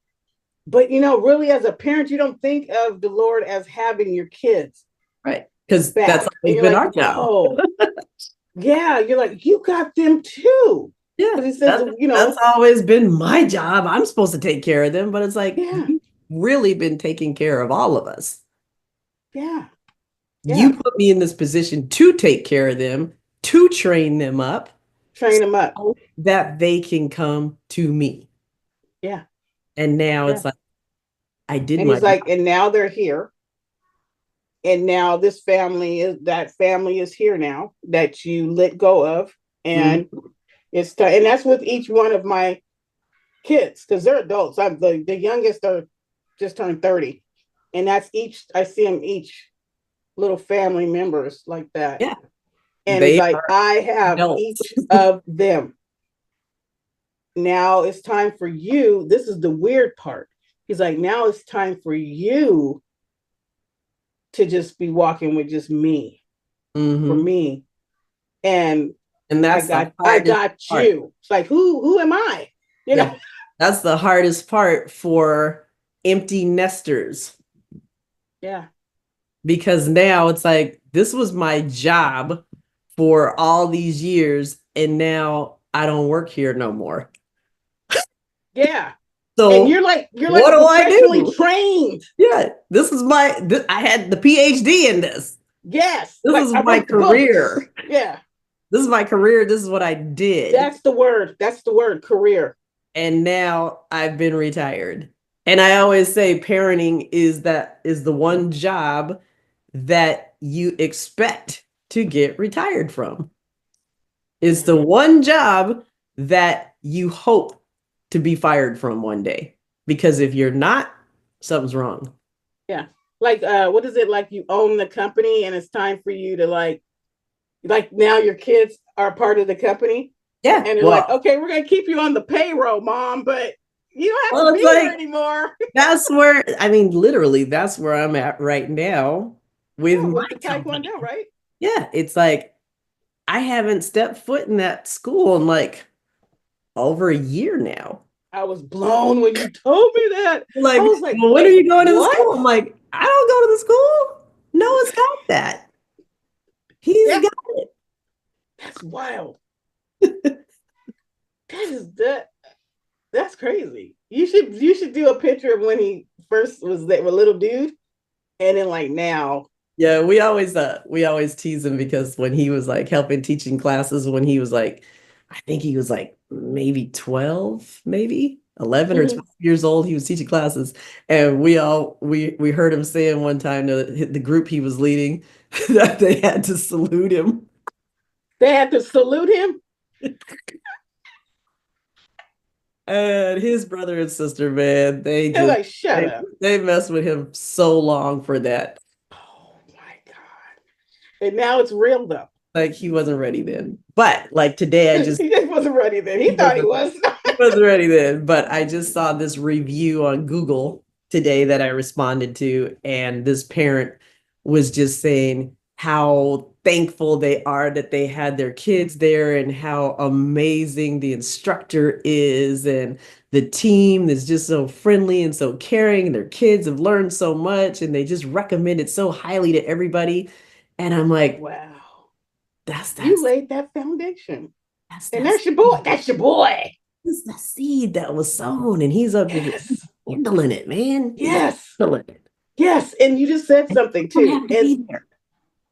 But really, as a parent, you don't think of the Lord as having your kids Right. Because that's back. And always you're been like, our job. oh, yeah, you're like, you got them too. Yeah. Because he says, That's always been my job. I'm supposed to take care of them, but it's like yeah, you've really been taking care of all of us. yeah, You yeah, put me in this position to take care of them, to train them up train them up. so that they can come to me. Yeah, And now yeah. it's like I did And my he's job. like, and now they're here. And now that family is here now that you let go of. Mhm. And it's time. And that's with each one of my kids because they're adults. I'm the youngest are just turned 30. And that's each, I see them each little family members like that. Yeah. And it's They like, are I have adults. each of them. Now it's time for you. This is the weird part. He's like, now it's time for you to just be walking with just me, for Hmm. me. And And I that's the got I hardest got part. you. It's like, who am I? You Yeah. know? That's the hardest part for empty nesters Yeah. because now it's like, this was my job for all these years, and now I don't work here no more. Yeah. And So you're like what do I professionally do? trained. Yeah, this is I had the PhD in this. Yes. This Like is I my wrote the books. career. Yeah. This is my career. This is what I did. That's the word. That's the word, career. And now I've been retired. And I always say parenting is the one job that you expect to get retired from. It's Yeah. the one job that you hope to be fired from one day. Because if you're not, something's wrong. Yeah. Like what is it, like you own the company and it's time for you to like now your kids are part of the company Yeah. and they're like, Well, okay, we're gonna keep you on the payroll, mom, but you don't have to it's be here like anymore. that's where, I mean, literally, that's where I'm at right now with Yeah, my with the company. taekwondo, right? Yeah. It's like I haven't stepped foot in that school in like over a year now. I was blown when you told me that. I Like, was like, well, when are wait, you going to the what? school? I'm like, I don't go to the school. Noah's got that. He's Yeah, got that's wild. That that's crazy. You should do a picture of when he first was that little dude and then like now. Yeah, we always tease him because when he was like helping teaching classes when he was like, I think he was like maybe 12, maybe 11 or Mhm. 12 years old, he was teaching classes, and we heard him saying one time to the group he was leading that they had to salute him. They had to salute him. And his brother and sister, man, They're like, shut up. they messed with him so long for that. Oh my God. And now it's real though. Like he wasn't ready then. But like today I just He just wasn't ready then. He he thought he wasn't was. he wasn't ready then. But I just saw this review on Google today that I responded to, and this parent was just saying how thankful they are that they had their kids there and how amazing the instructor is, and the team is just so friendly and so caring, and their kids have learned so much and they just recommend it so highly to everybody. And I'm like, Wow. that's You that's laid that foundation. that's And that's that's your boy. That's your boy. that's the seed that was sown, and he's up here Yes. handling it, man. He's Yes. handling it. Yes. And you just said And something you don't too. have to And be there.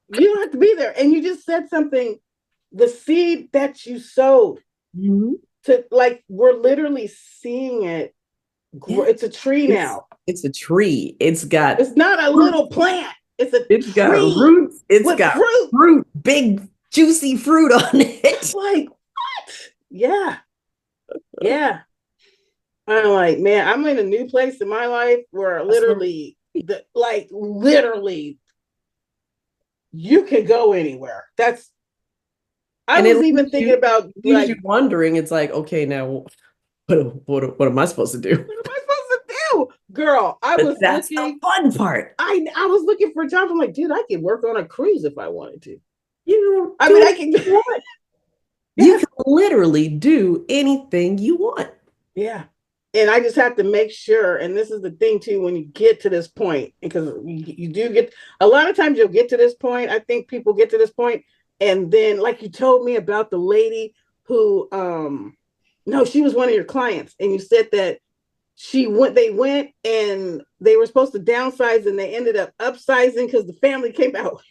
you don't have to be there. And you just said something. The seed that you sowed Mhm. to like we're literally seeing it grow. Yeah, It's a tree it's now. it's a tree. It's got It's not a fruit. little plant. It's a It's got tree roots. It's with got fruit. fruit, big juicy fruit on It's it. like what? Yeah. Yeah. I'm like, man, I'm in a new place in my life where That's what, literally the like literally you can go anywhere. That's I and it was even thinking about leaves you like, wondering. It's like, okay, now what am I supposed to do? what am I supposed to do? Girl, I But was that's the looking, fun part. I was looking for jobs. I'm like, dude, I could work on a cruise if I wanted to. You I do mean, I whatever can, you want. You yeah, can literally do anything you want. yeah. And I just have to make sure, and this is the thing too, when you get to this point, because you do get a lot of times you'll get to this point. I think people get to this point, and then like you told me about the lady who no, she was one of your clients, and you said that they went and they were supposed to downsize and they ended up upsizing because the family came out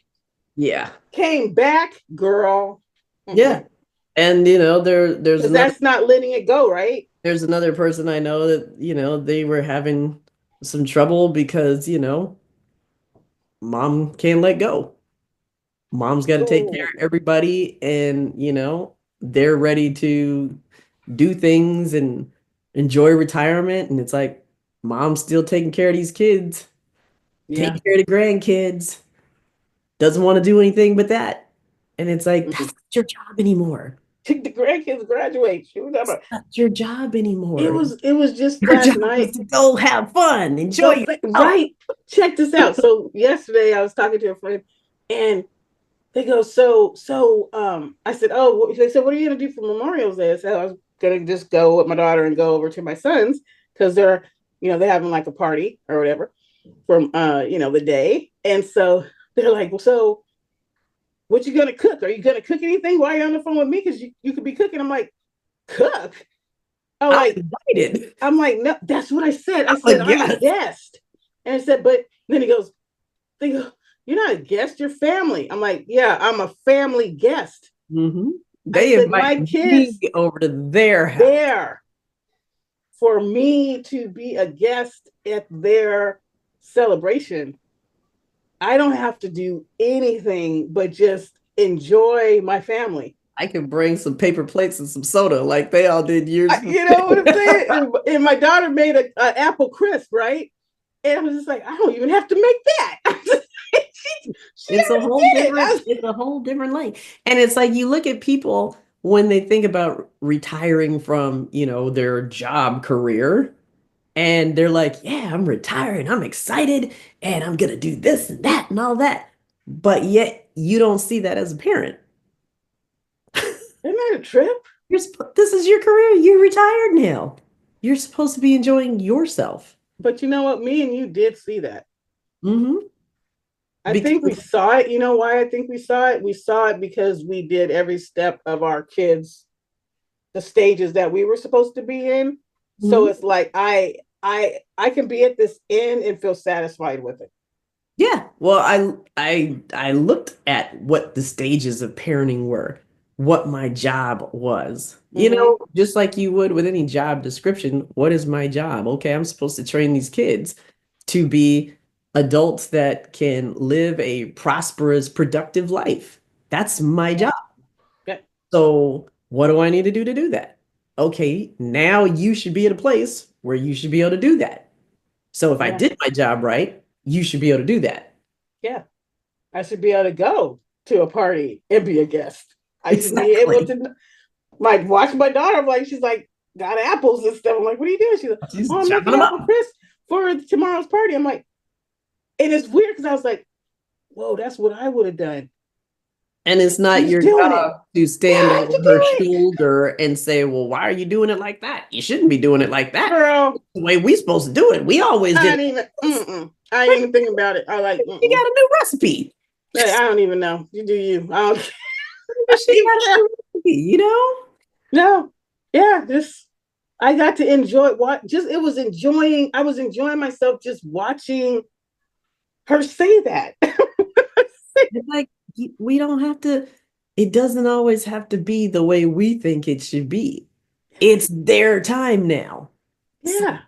Yeah. came back, girl. Yeah. And Because that's not letting it go, right? there's another person I know that, they were having some trouble because, mom can't let go. Mom's got to take care Oh, of everybody, and, they're ready to do things and enjoy retirement, and it's like mom's still taking care of these kids, yeah. taking care of the grandkids, doesn't want to do anything but that. And it's like, Mhm. that's not your job anymore. The grandkids graduate. She was talking about Not your job anymore. it was just Your last job is night. to go have fun, enjoy yourself. Right. Check this out. So yesterday I was talking to a friend and they go, I said, oh, they said, what are you gonna do for Memorial Day? I said, I was gonna just go with my daughter and go over to my son's because they're, they're having like a party or whatever from the day. And so they're like, well, so what you gonna cook? Are you gonna cook anything while you're on the phone with me? Because you could be cooking. I'm like, cook? I'm I'm like, invited. no, that's what I said. I I'm a said, I'm a guest. guest. And I said, but then they go, you're not a guest, you're family. I'm like, yeah, I'm a family guest. Mm-hmm. I They said, invite my me kids over to their house. there for me to be a guest at their celebration. I don't have to do anything but just enjoy my family. I can bring some paper plates and some soda like they all did years before. You know what I'm saying? And my daughter made a apple crisp, right? And I was just like, I don't even have to make that. she It's a already whole did different, it. it's a whole different lane. And it's like you look at people when they think about retiring from, their job career, and they're like, yeah, I'm retiring, I'm excited, and I'm gonna do this and that and all that. But yet you don't see that as a parent. Isn't that a trip? This is your career. You're retired now. You're supposed to be enjoying yourself. But you know what? Me and you did see that. Hmm. I think we Because saw it. You know why I think we saw it? We saw it because we did every step of our kids, the stages that we were supposed to be in. So mhm. it's like I can be at this end and feel satisfied with it. Yeah, well, I looked at what the stages of parenting were, what my job was. Mm-hmm. Just like you would with any job description, what is my job? Okay, I'm supposed to train these kids to be adults that can live a prosperous, productive life. That's my Yeah. job. Yeah. So, what do I need to do that? Okay, now you should be at a place where you should be able to do that. So, if I Yeah. did my job right, you should be able to do that. Yeah. I should be able to go to a party and be a guest. I should be able Exactly. to like watch my daughter. I'm like, she's like, got apples and stuff. I'm like, what are you doing? She's like, She's oh, I'm chopping making them apple up. crisp for tomorrow's party. I'm like, and it's weird because I was like, whoa, that's what I would have done. And it's not She's your doing it. job to Yeah, stand I have over to her do it. shoulder and say, well, why are you doing it like that? You shouldn't be doing it like that. Girl, The way we supposed to do it. We always did I it ain't like even, this. I ain't even thinking about it. I like, She got a new recipe. I don't even know. You do you. I don't She even got a care. new recipe. No. Yeah, just I got to enjoy what just it was enjoying. I was enjoying myself just watching her say that. It's like we don't have to, it doesn't always have to be the way we think it should be. It's their time now. So Yeah,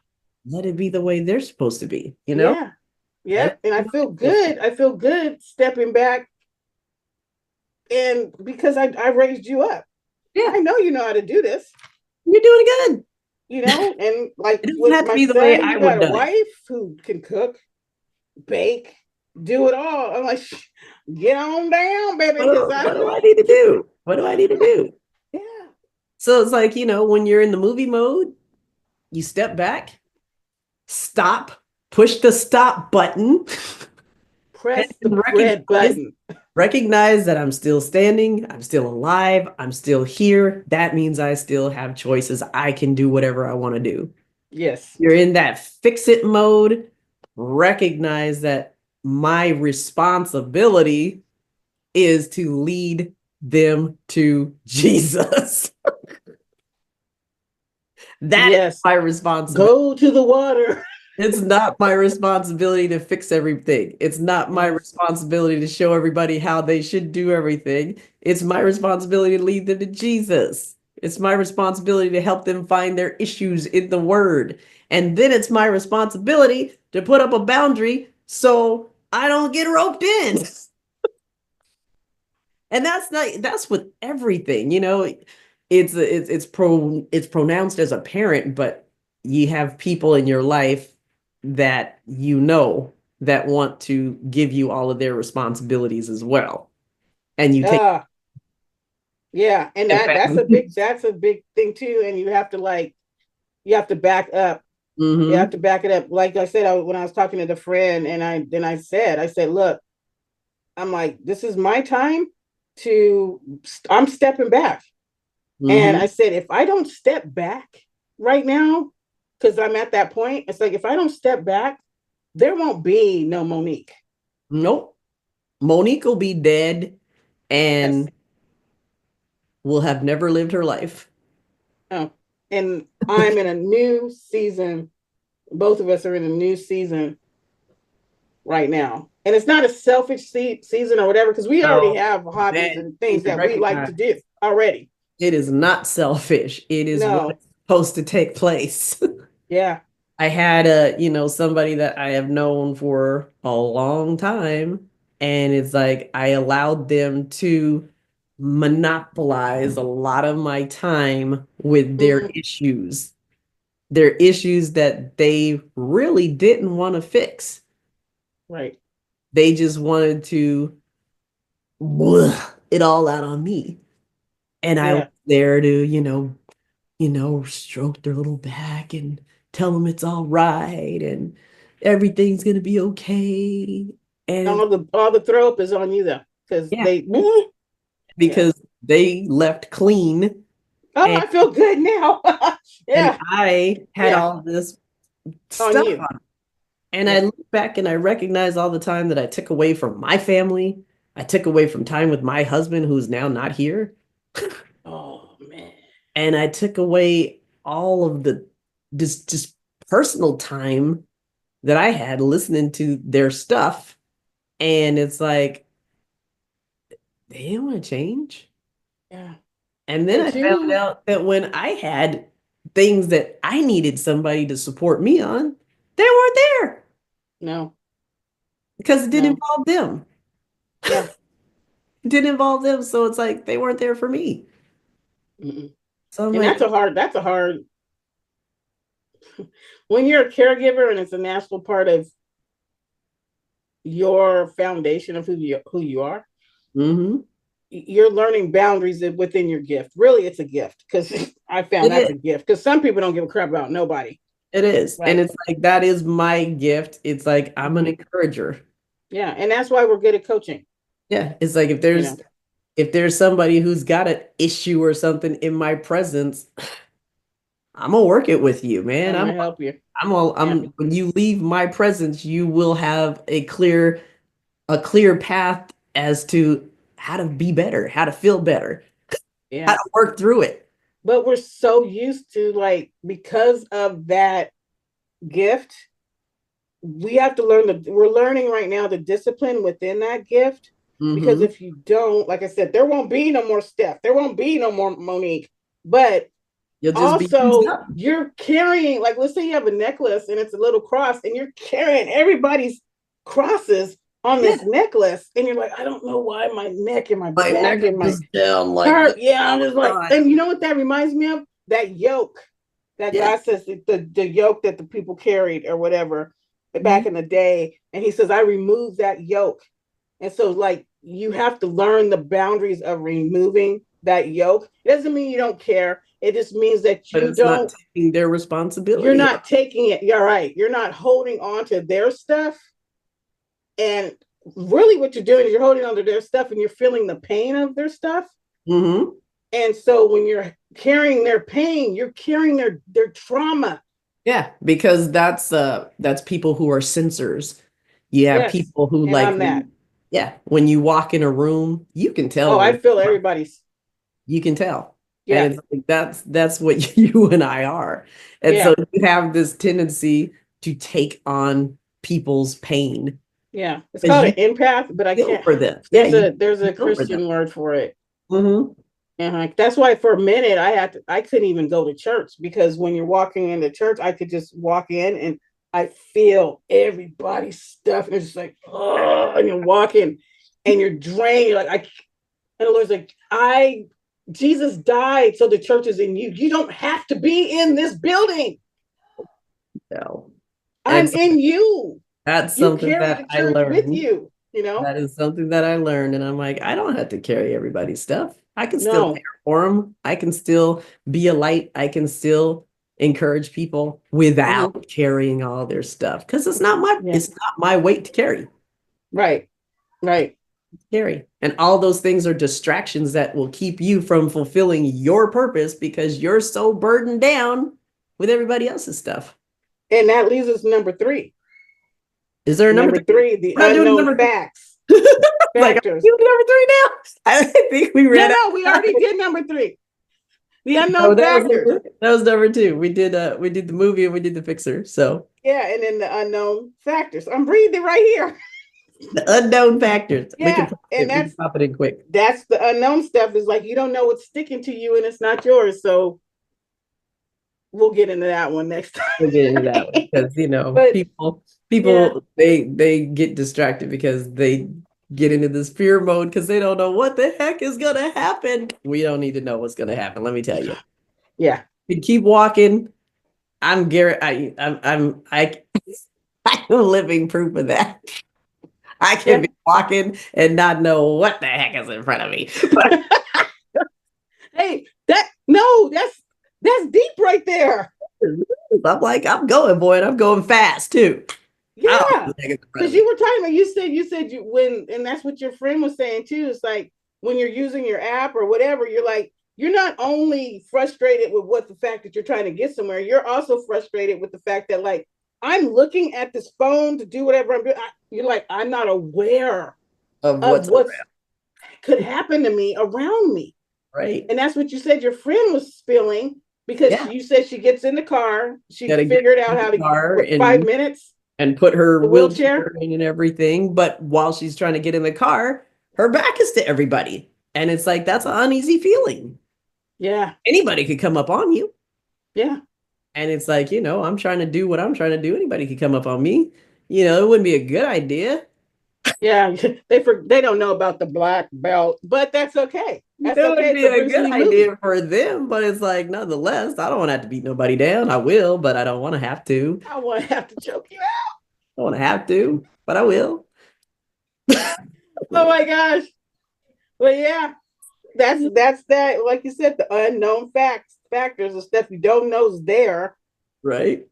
let it be the way they're supposed to be. yeah, Let yeah. it And be I the way feel they're supposed to good. I feel good stepping back and because I raised you up. be. Yeah, I know you know how to do this, you're doing good. and like It doesn't with have to my be the way son, I you would got have a done it. wife who can cook, bake, do it all. I'm like, get on down, baby, because What do I need to do? What do I need to do? yeah, So it's like, when you're in the movie mode, you step back, stop, push the stop button, and press the red recognize button. recognize that I'm still standing, I'm still alive, I'm still here. That means I still have choices. I can do whatever I want to do. Yes. You're in that fix it mode. Recognize that my responsibility is to lead them to Jesus. That is Yes. my responsibility. Go to the water. It's not my responsibility to fix everything. It's not my Yes. responsibility to show everybody how they should do everything. It's my responsibility to lead them to Jesus. It's my responsibility to help them find their issues in the word. And then it's my responsibility to put up a boundary so I don't get roped in. And that's with everything. It's pronounced as a parent, but you have people in your life that that want to give you all of their responsibilities as well. And you take Ah, Yeah, and that's a big thing too. And you have to back up. You have Mm-hmm. to back it up. Like I said, when I was talking to the friend, and I said, look, I'm like, this is my time to. I'm stepping back, and Mm-hmm. I said, if I don't step back right now, because I'm at that point, it's like if I don't step back, there won't be no Monique. Nope. Monique will be dead Yes. and will have never lived her life. Oh. And I'm in a new season. Both of us are in a new season right now. And it's not a selfish season or whatever, because we already So have hobbies that and you things need to that we like to recognize do already. it is not selfish. It is what No. is supposed to take place. Yeah. I had somebody that I have known for a long time, and it's like I allowed them to monopolize a lot of my time with Mm-hmm. their issues that they really didn't want to fix. Right. They just wanted to it all out on me. And I was Yeah. there to, stroke their little back and tell them it's all right and everything's gonna be okay. And it's, All the throw up is on you though. Because yeah, yeah. because they left clean Oh, and I feel good now. and Yeah. I had Yeah. all this On stuff you. on. And I Yeah. look back and I recognize all the time that I took away from my family. I took away from time with my husband, who's now not here. Oh man. And I took away all of the just personal time that I had listening to their stuff. And it's like, they didn't want to change. Yeah. And then I But found you out that when I had things that I needed somebody to support me on, they weren't there no, because it didn't no. involve them. Yeah. It didn't involve them. So it's like they weren't there for me. Mm-mm. So I'm And like, that's a hard when you're a caregiver and it's a natural part of your foundation of who you are, mm-hmm. you're learning boundaries within your gift. Really, it's a gift because I found It that's is. a gift because some people don't give a crap about nobody. It is. And Like, it's like that is my gift. It's like I'm an mm-hmm. encourager. Yeah, and that's why we're good at coaching. Yeah. It's like You know, if there's somebody who's got an issue or something in my presence, I'm gonna work it with you, man. I'm gonna help you. Yeah, I'm when you leave my presence, you will have a clear path as to how to be better, how to feel better, how yeah. to work through it. But we're so used to like because of that gift, we have to learn the we're learning right now the discipline within that gift because Mm-hmm. if you don't, like I said, there won't be no more Steph, there won't be no more Monique. But You'll just be used also, up. you're carrying, like, let's say you have a necklace and it's a little cross, and you're carrying everybody's crosses on Yeah. this necklace, and you're like, I don't know why my neck and my My back neck and is my just down like hurt. this Yeah, I'm all just the like, time. and you know what that reminds me of? That yoke that Yeah. God says the yoke that the people carried or whatever Mm-hmm. back in the day. And he says, I removed that yoke. And so, like, you have to learn the boundaries of removing that yoke. It doesn't mean you don't care. It just means that But it's not taking their you're responsibility. not taking it. You're right. You're not holding on to their stuff. And really, what you're doing is you're holding on to their stuff and you're feeling the pain of their stuff. Mm-hmm. And so when you're carrying their pain, you're carrying their trauma. Yeah, because that's people who are sensors. You have Yes. people who And like I'm that. yeah, when you walk in a room, you can Oh, tell I when feel everybody's. you can tell. And Yeah. it's like that's what you and I are. And so Yeah. you have this tendency to take on people's pain Yeah. It's because called you an empath, but I feel can't. for them. Yeah, you There's a feel for them. Christian word for it. Mm-hmm. And like, that's why for a minute I couldn't even go to church because when you're walking into church, I could just walk in and I feel everybody's stuff. And it's just like, oh, and you're walking and you're drained. You're like, and the Lord's like, Jesus died so the church is in you. You don't have to be in this building. So, I'm and so in you. that's You something carry that the I church with learned. you. you know? That is something that I learned. And I'm like, I don't have to carry everybody's stuff. I can still care No. for them. I can still be a light. I can still encourage people Hmm. without carrying all their stuff. Because Yeah. it's not my weight to Right. Right. carry. And all those things are distractions that will keep you from fulfilling your purpose because you're so burdened down with everybody else's stuff. And that leaves us number three. Is there a number Number three? three, the We're not doing unknown number three. facts, Like, I'm factors. doing number three now. I think we No, ran no, we out of already time. did number three. The Oh, unknown factors. that was number two. We did the movie and we did the fixer. So Yeah, and then the unknown factors. I'm reading it right here. the unknown factors. Yeah, and We can pop it in quick. that's the unknown stuff is like you don't know what's sticking to you and it's not yours. So we'll get into that one next We'll get into that one time. because But yeah, people they get distracted because they get into this fear mode because they don't know what the heck is gonna happen. We don't need to know what's gonna happen. Let me tell you. yeah, We keep walking. I'm Garrett. I'm living proof of that. I can yeah. be walking and not know what the heck is in front of me. Hey, that's deep right there. I'm like, I'm going, boy, and I'm going fast too. I don't know Yeah, what the heck is in front of because me. you were talking about you said you when and that's what your friend was saying too. It's like when you're using your app or whatever, you're like you're not only frustrated with what the fact that you're trying to get somewhere, you're also frustrated with the fact that like I'm looking at this phone to do whatever I'm doing. You're like I'm not aware Of of what's what's around, could happen to me around me. right? And that's what you said your friend was feeling because Yeah. you said she gets in the car, she Gotta get figured in out the how to car what 5 minutes and put her the wheelchair. wheelchair in and everything. But while she's trying to get in the car, her back is to everybody. And it's like that's an uneasy feeling. Yeah, Anybody could come up on you. yeah, And it's like, I'm trying to do what I'm trying to do. Anybody could come up on me. It wouldn't be a good idea. yeah. They don't know about the black belt, but that's okay. That's It would okay. be It's a a Bruce good Lee movie. idea for them, but it's like, nonetheless, I don't want to have to beat nobody down. I will, but I don't want to have to. I want to have to choke you out. I don't want to have to, but I will. Oh my gosh. But yeah, that's that. Like you said, the unknown factors and stuff you don't know is there, Right?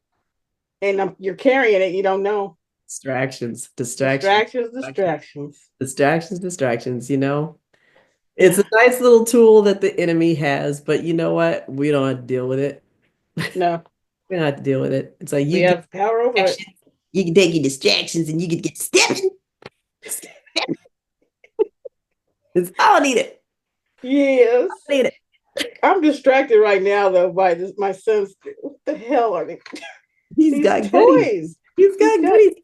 and you're carrying it. You don't know. Distractions, distractions, Distractions, distractions, distractions. distractions, distractions. It's Yeah. a nice little tool that the enemy has, but you know what? We don't have to deal with it. No, We don't have to deal with it. It's like we you get have power over it. distractions, you can take your distractions and you can get stepping. I don't need it. Yes. I don't need it. I'm distracted right now though by this. My son's. What the hell are they? He's These got goodies. toys. He's He's got got goodies.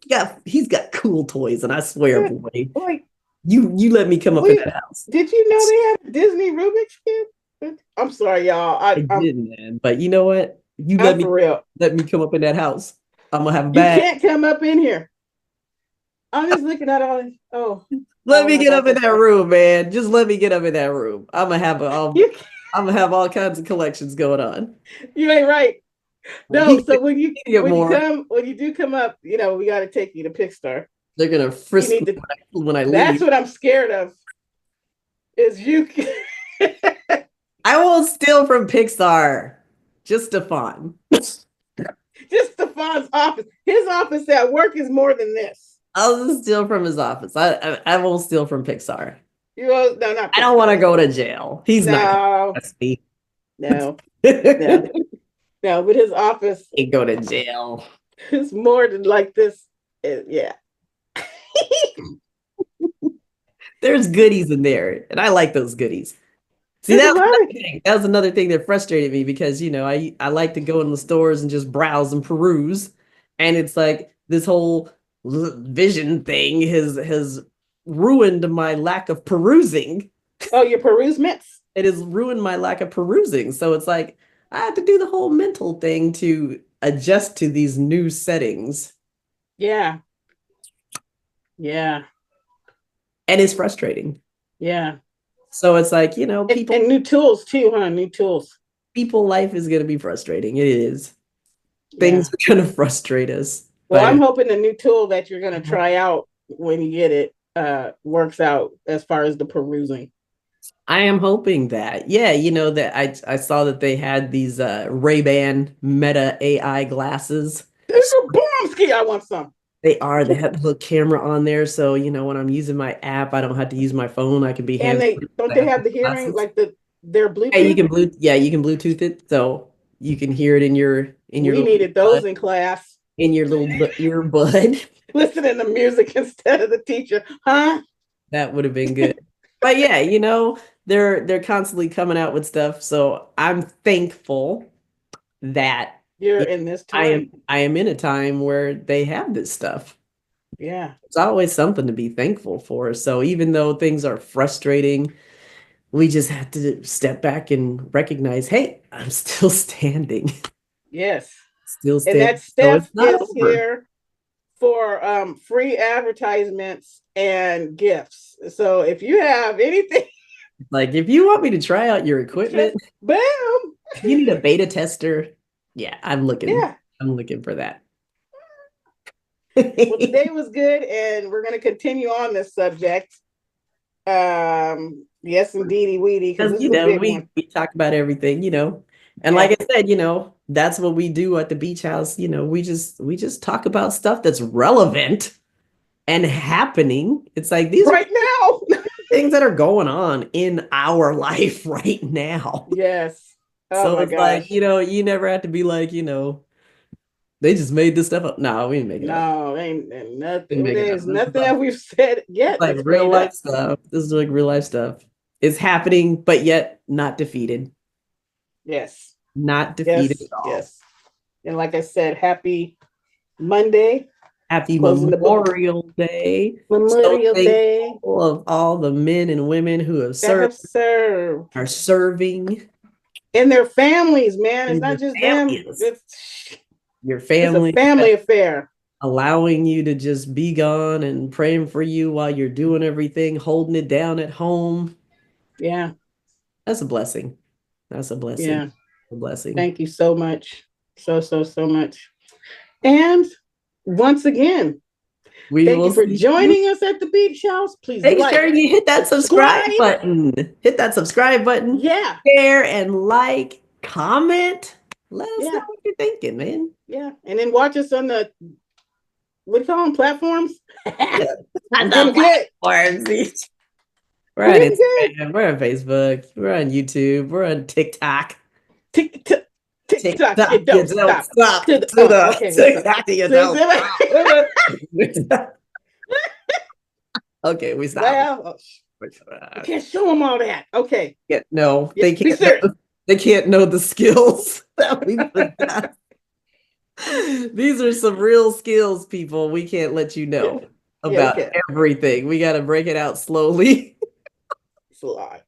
He's got cool toys, and I swear, good. boy, Like you let me come up in we that house. did you know they had a Disney Rubik's Cube? I'm sorry, y'all. I I'm did, man. But you know what? You I'm for real. let me come up in that house. I'm gonna have a You bag. can't come up in here. I'm just looking at all this. Let Oh me my get gosh, up in that's that so room, man. Just let me get up in that room. you I'm gonna have all kinds of collections going on. you ain't right. He No, can so when you get more. when you do come up, we got to take you to Pickstar. They're gonna You frisk need me to. when I That's leave. what I'm scared of. Is you I won't steal from Pixar. Just Stefan. just Stefan's office. His office at work is more than this. I'll just steal from his office. I won't steal from Pixar. No, not I don't want to Pixar. go to jail. He's not gonna No, arrest me. no, no, no. But his office He go to jail. is more than like this. Yeah. There's goodies in there, and I like those goodies. See, There's a that was lot another of thing. That was another thing that frustrated me because I like to go in the stores and just browse and peruse, and it's like this whole vision thing has ruined my lack of perusing. your perusements. It has ruined my lack of perusing. So it's like I have to do the whole mental thing to adjust to these new settings, Yeah, yeah, and it's frustrating. yeah. So it's like And new tools too, huh? New tools. people life is going to be frustrating. It is. Yeah. Things are going to frustrate us. Well, I'm But hoping the new tool that you're gonna try out when you get it works out as far as the perusing. I am hoping that. Yeah, that I saw that they had these Ray-Ban Meta AI glasses. There's a Boomski. I want some. They have the little camera on there, so when I'm using my app, I don't have to use my phone. I can be And hands they free. don't I they have have the the hearing glasses. like their Yeah, you Bluetooth? can Bluetooth it, so you can hear it in your We little needed those in class. in your little earbud. Listening to music instead of the teacher, huh? That would have been good. But yeah, they're constantly coming out with stuff, so I'm thankful that You're you in this I am time. I am in a time where they have this stuff. Yeah. It's always something to be thankful for. So even though things are frustrating, we just have to step back and recognize, hey, I'm still standing, Yes. still And that standing. So it's Steph not is over. here for free advertisements and gifts. So if you have anything, Like if you want me to try out your equipment, just bam. if you need a beta tester, yeah, Yeah. I'm looking for that. Well, today was good, and we're going to continue on this subject. Yes, indeedy, weedy, because Because this is a big we one. we talk about everything, and like Yeah. I said, that's what we do at the beach house. We just talk about stuff that's relevant and happening. It's like these are Right now. things that are going on in our life right now. Yes. Oh So my it's like, gosh. you never have to be like, they just made this stuff up. No, we didn't make it up. No, ain't We didn't nothing. make it up. There's nothing that we've said It's yet like that's real made life up. stuff. This is like real life stuff. It's happening, but yet not defeated. Yes. Not defeated Yes. at all. Yes. And like I said, happy Monday, Happy closing the book. Memorial Day. So Memorial Day thankful of all the men and women who have that served, have served. are serving, And their families, man. It's and not your just them. families, your It's a family family affair. allowing you to just be gone and praying for you while you're doing everything, holding it down at home. Yeah. That's a blessing. That's a blessing. Yeah. A blessing. Thank you so much. So much. And once again, We thank will you for see you. joining us at the beach house. Please Make sure like, you hit that subscribe subscribe. button. Hit that subscribe button, Yeah. share and like, comment. Let us know Yeah. what you're thinking, man. Yeah. And then watch us on the, what do you call them, platforms? Yeah. We're On getting the good. platforms. We're We're on getting good. Instagram. We're on Facebook. We're on YouTube. We're on TikTok. Tick, tick, tick, tock. TikTok, It you don't don't stop. stop. To the, To oh, the okay. So, TikTok, you so, don't stop. Okay, we stop. well, oh, I can't show them all that. Okay. Yeah, no, Yeah, be serious. they can't know the skills that we possess. These are some real skills, people. We can't let you Yeah. know Yeah, we about can. everything. We got to break it out slowly. It's a lot.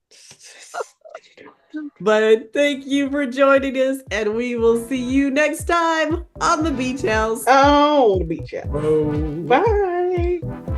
But thank you for joining us, and we will see you next time on the Beach House. Oh, the beach. Yeah. Bye. Bye.